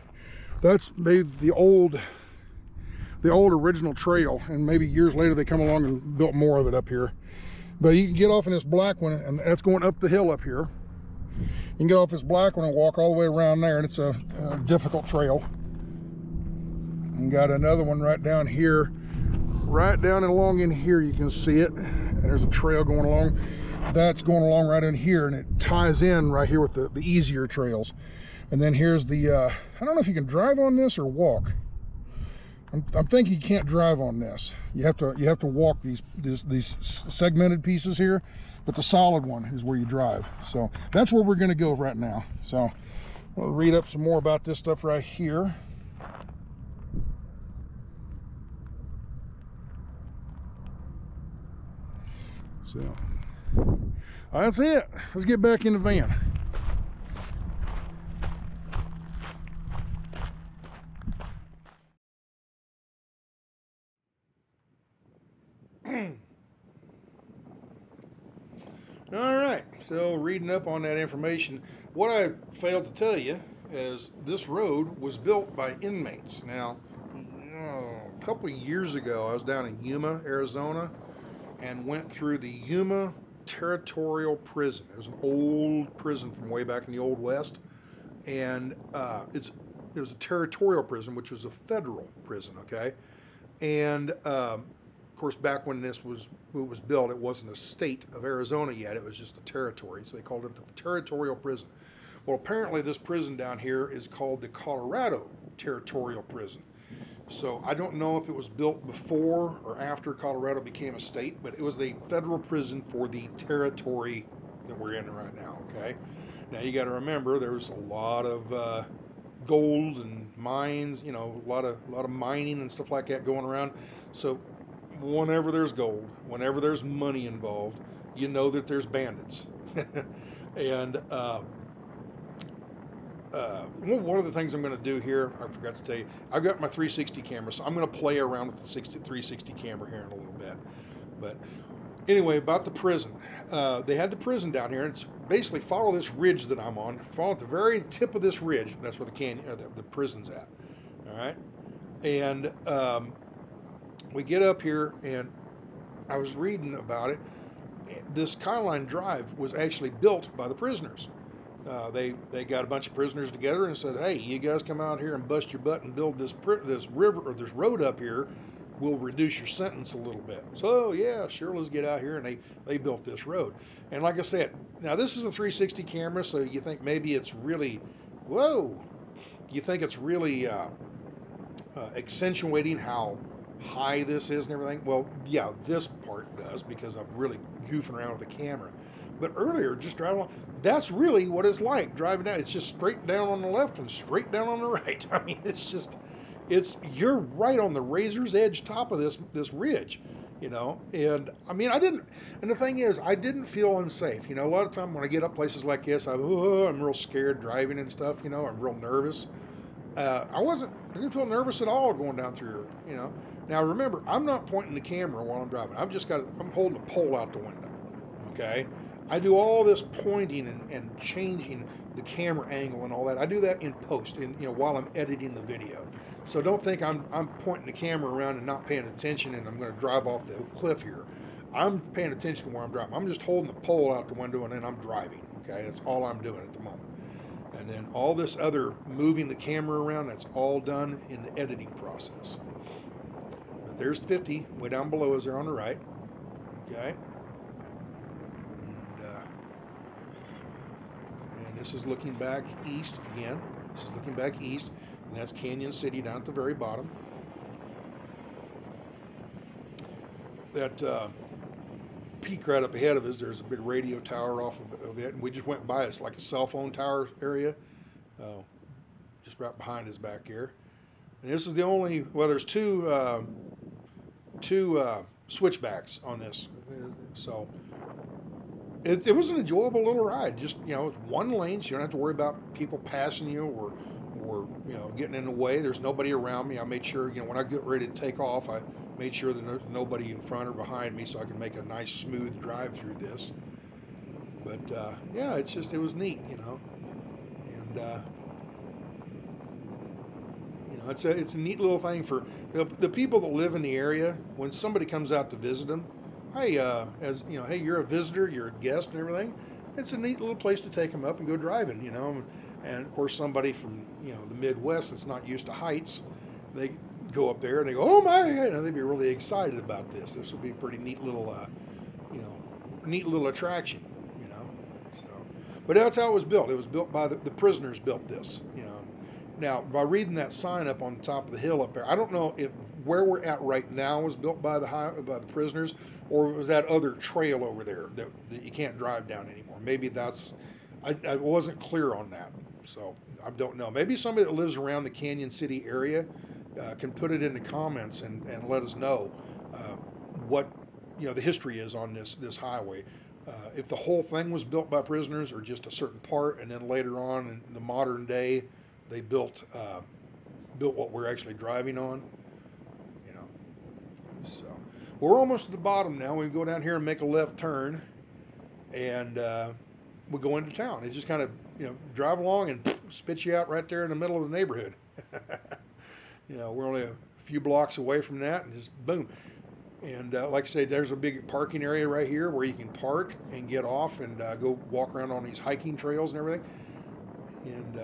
that's maybe the old original trail, and maybe years later they come along and built more of it up here. But you can get off in this black one, and that's going up the hill up here. You can get off this black one and walk all the way around there, and it's a difficult trail. And got another one right down here, right down and along in here. You can see it, and there's a trail going along. That's going along right in here, and it ties in right here with the easier trails. And then here's the I don't know if you can drive on this or walk. I'm thinking you can't drive on this. You have to walk these segmented pieces here, but the solid one is where you drive. So that's where we're going to go right now. So we'll read up some more about this stuff right here. So that's it. Let's get back in the van. All right, so reading up on that information, what I failed to tell you is this road was built by inmates. Now, a couple of years ago, I was down in Yuma, Arizona, and went through the Yuma Territorial Prison. It was an old prison from way back in the Old West, and it was a territorial prison, which was a federal prison, okay? And of course, back when it was built, it wasn't a state of Arizona yet. It was just a territory, so they called it the Territorial Prison. Well, apparently this prison down here is called the Colorado Territorial Prison. So I don't know if it was built before or after Colorado became a state, but it was the federal prison for the territory that we're in right now, okay? Now you got to remember there was a lot of gold and mines, you know, a lot of mining and stuff like that going around. So whenever there's gold, whenever there's money involved, you know that there's bandits. And one of the things I'm going to do here, I forgot to tell you, I've got my 360 camera, so I'm going to play around with the 360 camera here in a little bit. But anyway, about the prison. They had the prison down here, and it's basically follow this ridge that I'm on. Follow at the very tip of this ridge. That's where the prison's at. All right, and we get up here, and I was reading about it. This Skyline Drive was actually built by the prisoners. They got a bunch of prisoners together and said, "Hey, you guys come out here and bust your butt and build this river or this road up here. We'll reduce your sentence a little bit." So yeah, sure, let's get out here, and they built this road. And like I said, now this is a 360 camera, so you think maybe it's really, whoa, you think it's really accentuating how high this is and everything. Well, yeah, this part does, because I'm really goofing around with the camera. But earlier, just driving along, that's really what it's like driving down. It's just straight down on the left and straight down on the right. I mean, you're right on the razor's edge top of this ridge, you know. And I mean, and the thing is, I didn't feel unsafe. You know, a lot of time when I get up places like this, I'm real scared driving and stuff, you know. I'm real nervous. I didn't feel nervous at all going down through here, you know. Now remember, I'm not pointing the camera while I'm driving. I'm holding a pole out the window, okay? I do all this pointing and changing the camera angle and all that. I do that in post, while I'm editing the video. So don't think I'm pointing the camera around and not paying attention and I'm going to drive off the cliff here. I'm paying attention to where I'm driving. I'm just holding the pole out the window and then I'm driving, okay? That's all I'm doing at the moment. And then all this other moving the camera around, that's all done in the editing process. But there's 50, way down below us there on the right. Okay. And this is looking back east again. This is looking back east, and that's Canyon City down at the very bottom. That peak right up ahead of us, there's a big radio tower off of it, and we just went by. It's like a cell phone tower area, just right behind us back here. And this is the only, well, there's two switchbacks on this, so it was an enjoyable little ride. Just, you know, it's one lane, so you don't have to worry about people passing you or you know, getting in the way. There's nobody around me. I made sure, you know, when I get ready to take off, I made sure that there's nobody in front or behind me, so I can make a nice smooth drive through this. But yeah, it's just, it was neat, you know. And you know, it's a neat little thing for the people that live in the area. When somebody comes out to visit them, hey, as you know, hey, you're a visitor, you're a guest and everything. It's a neat little place to take them up and go driving, you know. And of course, somebody from, you know, the Midwest that's not used to heights, they go up there and they go, oh my, and they'd be really excited about this. This would be a pretty neat little, you know, neat little attraction, you know. So, but that's how it was built. It was built by the prisoners built this, you know. Now, by reading that sign up on the top of the hill up there, I don't know if where we're at right now was built by the prisoners, or was that other trail over there that you can't drive down anymore. Maybe that's, I wasn't clear on that, so I don't know. Maybe somebody that lives around the Canyon City area can put it in the comments and let us know what, you know, the history is on this highway. If the whole thing was built by prisoners or just a certain part, and then later on in the modern day they built what we're actually driving on, you know. So we're almost at the bottom now. We go down here and make a left turn, and we go into town. It just kind of, you know, drive along and spits you out right there in the middle of the neighborhood. You know, we're only a few blocks away from that, and just boom. And like I say, there's a big parking area right here where you can park and get off and go walk around on these hiking trails and everything. And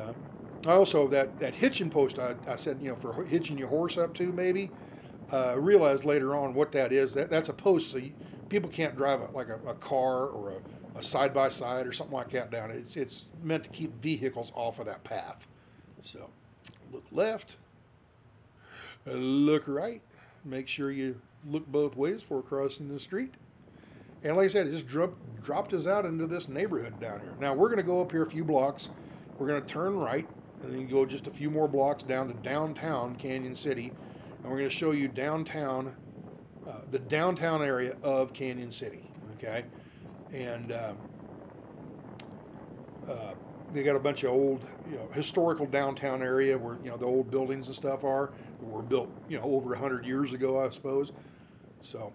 also that hitching post I said, you know, for hitching your horse up to, maybe, realized later on what that is. That's a post, so people can't drive a car or a side-by-side or something like that down. It's meant to keep vehicles off of that path. So look left, look right, make sure you look both ways before crossing the street. And like I said, it just dropped us out into this neighborhood down here. Now we're going to go up here a few blocks. We're going to turn right and then go just a few more blocks down to downtown Canyon City, and we're going to show you downtown, the downtown area of Canyon City. Okay. And they got a bunch of old, you know, historical downtown area where, you know, the old buildings and stuff were built, you know, over 100 years ago, I suppose. So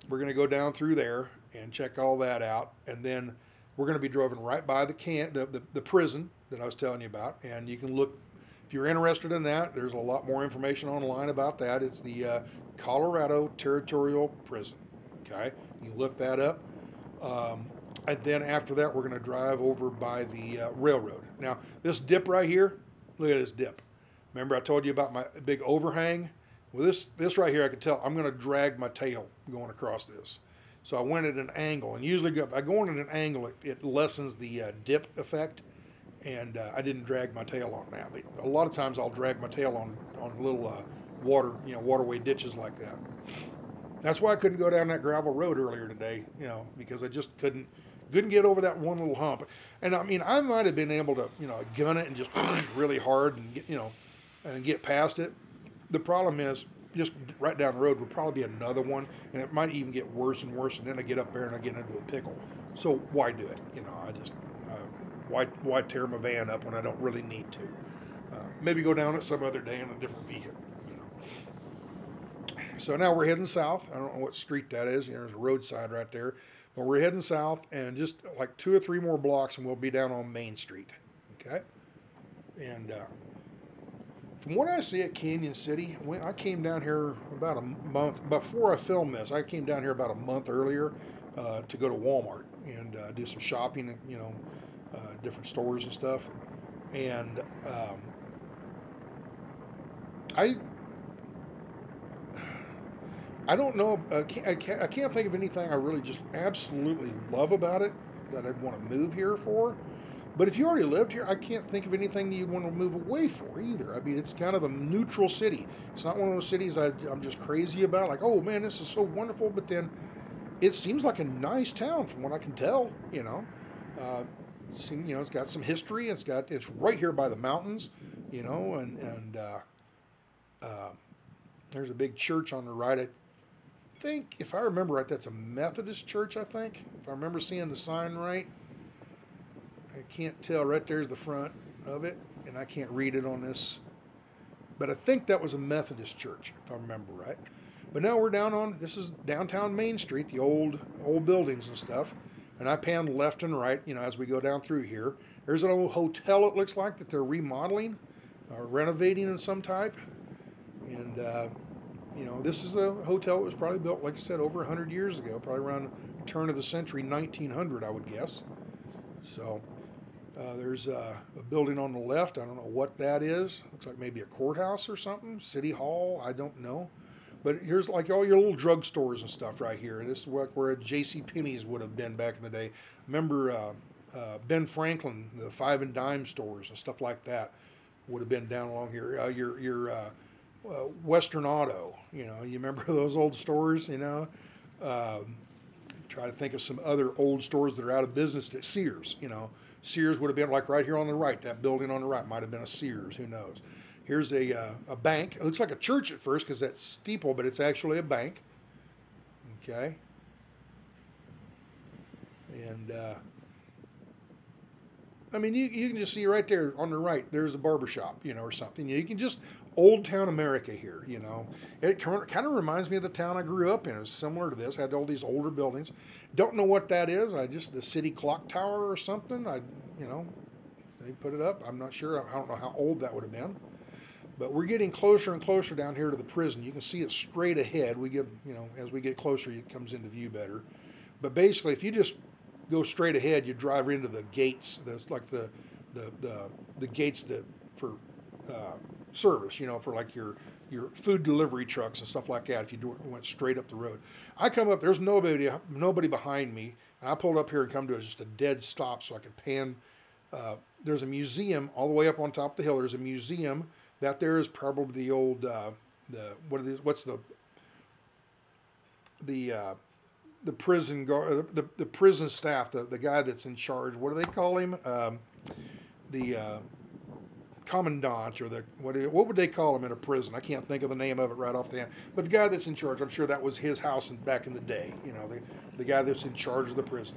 we're going to go down through there and check all that out, and then we're going to be driving right by the prison that I was telling you about. And you can look, if you're interested in that, there's a lot more information online about that. It's the Colorado Territorial Prison. Okay, you can look that up. And then after that, we're going to drive over by the railroad. Now, this dip right here, look at this dip. Remember I told you about my big overhang? Well, this right here, I could tell I'm going to drag my tail going across this. So I went at an angle, and usually by going at an angle, it lessens the dip effect, and I didn't drag my tail on that. But a lot of times I'll drag my tail on little waterway ditches like that. That's why I couldn't go down that gravel road earlier today, you know, because I just couldn't get over that one little hump. And I mean, I might have been able to, you know, gun it and just really hard and get, you know, and get past it. The problem is, just right down the road would probably be another one, and it might even get worse and worse, and then I get up there and I get into a pickle. So why do it? You know, I just, why tear my van up when I don't really need to? Maybe go down it some other day in a different vehicle. You know. So now we're heading south. I don't know what street that is. You know, there's a roadside right there. But we're heading south, and just like 2 or 3 more blocks, and we'll be down on Main Street. Okay? And from what I see at Canyon City, I came down here about a month before I filmed this. I came down here about a month earlier to go to Walmart and do some shopping, you know, different stores and stuff. And I don't know. I can't think of anything I really just absolutely love about it that I'd want to move here for. But if you already lived here, I can't think of anything you'd want to move away for either. I mean, it's kind of a neutral city. It's not one of those cities I'm just crazy about. Like, oh man, this is so wonderful. But then it seems like a nice town from what I can tell. It's got some history. It's right here by the mountains. And there's a big church on the right. I think, if I remember right, that's a Methodist church, I think. If I remember seeing the sign right. I can't tell. Right there's the front of it, and I can't read it on this. But I think that was a Methodist church, if I remember right. But now we're this is downtown Main Street, the old buildings and stuff. And I pan left and right, as we go down through here. There's an old hotel, it looks like, that they're remodeling or renovating in some type. And, this is a hotel that was probably built, like I said, over 100 years ago, probably around the turn of the century, 1900, I would guess. So there's a building on the left. I don't know what that is. Looks like maybe a courthouse or something, city hall. I don't know. But here's like all your little drugstores and stuff right here. This is where J.C. Penney's would have been back in the day. Remember Ben Franklin, the 5 and dime stores and stuff like that would have been down along here. Your Western Auto, you remember those old stores, Try to think of some other old stores that are out of business. Sears, Sears would have been like right here on the right. That building on the right might have been a Sears. Who knows? Here's a bank. It looks like a church at first because that's steeple, but it's actually a bank. Okay. And I mean, you can just see right there on the right. There's a barber shop, or something. You can just old town America here. It kind of reminds me of the town I grew up in. It was similar to this. Had all these older buildings. Don't know what that is. The city clock tower or something. They put it up. I'm not sure. I don't know how old that would have been. But we're getting closer and closer down here to the prison. You can see it straight ahead. As we get closer, it comes into view better. But basically, if you just go straight ahead, you drive into the gates. That's like the gates that for service, for like your food delivery trucks and stuff like that. If you went straight up the road, I come up. There's nobody behind me, and I pulled up here and come to just a dead stop so I could pan. There's a museum all the way up on top of the hill. There's a museum. That there is probably the old what's the prison guard, the prison staff, the guy that's in charge. What do they call him? The commandant, or what would they call him in a prison? I can't think of the name of it right off the hand. But the guy that's in charge, I'm sure that was his house back in the day. The guy that's in charge of the prison.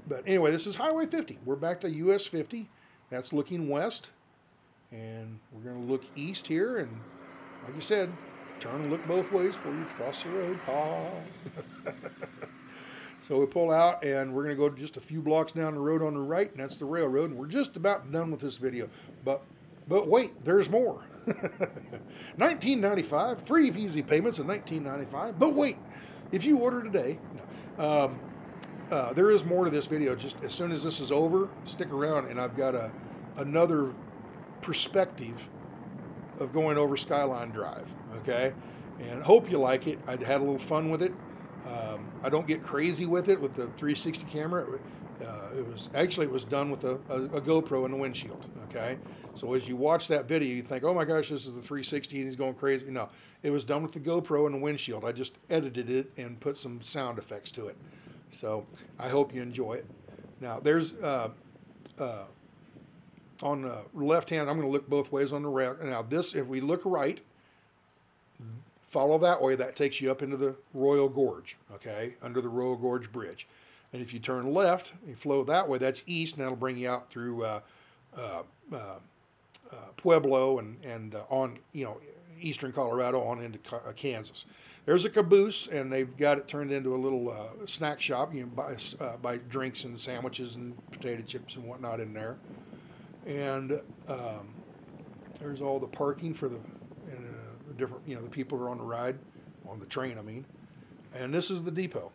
But anyway, this is Highway 50. We're back to US-50. That's looking west, and we're going to look east here, and like you said, turn and look both ways before you cross the road. So we pull out, and we're going to go just a few blocks down the road on the right, and that's the railroad, and we're just about done with this video. But wait, there's more. 1995, 3 easy payments in 1995. But wait, if you order today, there is more to this video. Just as soon as this is over, stick around, and I've got another perspective of going over Skyline Drive, okay? And hope you like it. I had a little fun with it. I don't get crazy with it with the 360 camera. It was done with a GoPro in the windshield, okay? So as you watch that video, you think, oh my gosh, this is the 360 and he's going crazy. No, it was done with the GoPro in the windshield. I just edited it and put some sound effects to it. So I hope you enjoy it. Now there's on the left hand, I'm going to look both ways on the route. Now this, if we look right, follow that way, that takes you up into the Royal Gorge, okay, under the Royal Gorge Bridge. And if you turn left, you flow that way, that's east, and that'll bring you out through Pueblo and on, eastern Colorado on into Kansas. There's a caboose, and they've got it turned into a little snack shop. You can buy drinks and sandwiches and potato chips and whatnot in there. And there's all the parking for the different, the people who are on the ride, on the train, I mean. And this is the depot.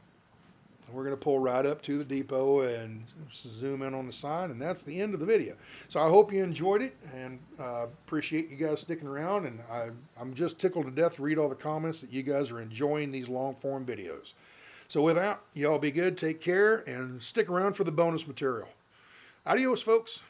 We're going to pull right up to the depot and zoom in on the sign, and that's the end of the video. So I hope you enjoyed it, and appreciate you guys sticking around, and I'm just tickled to death to read all the comments that you guys are enjoying these long form videos. So with that, y'all be good, take care, and stick around for the bonus material. Adios, folks.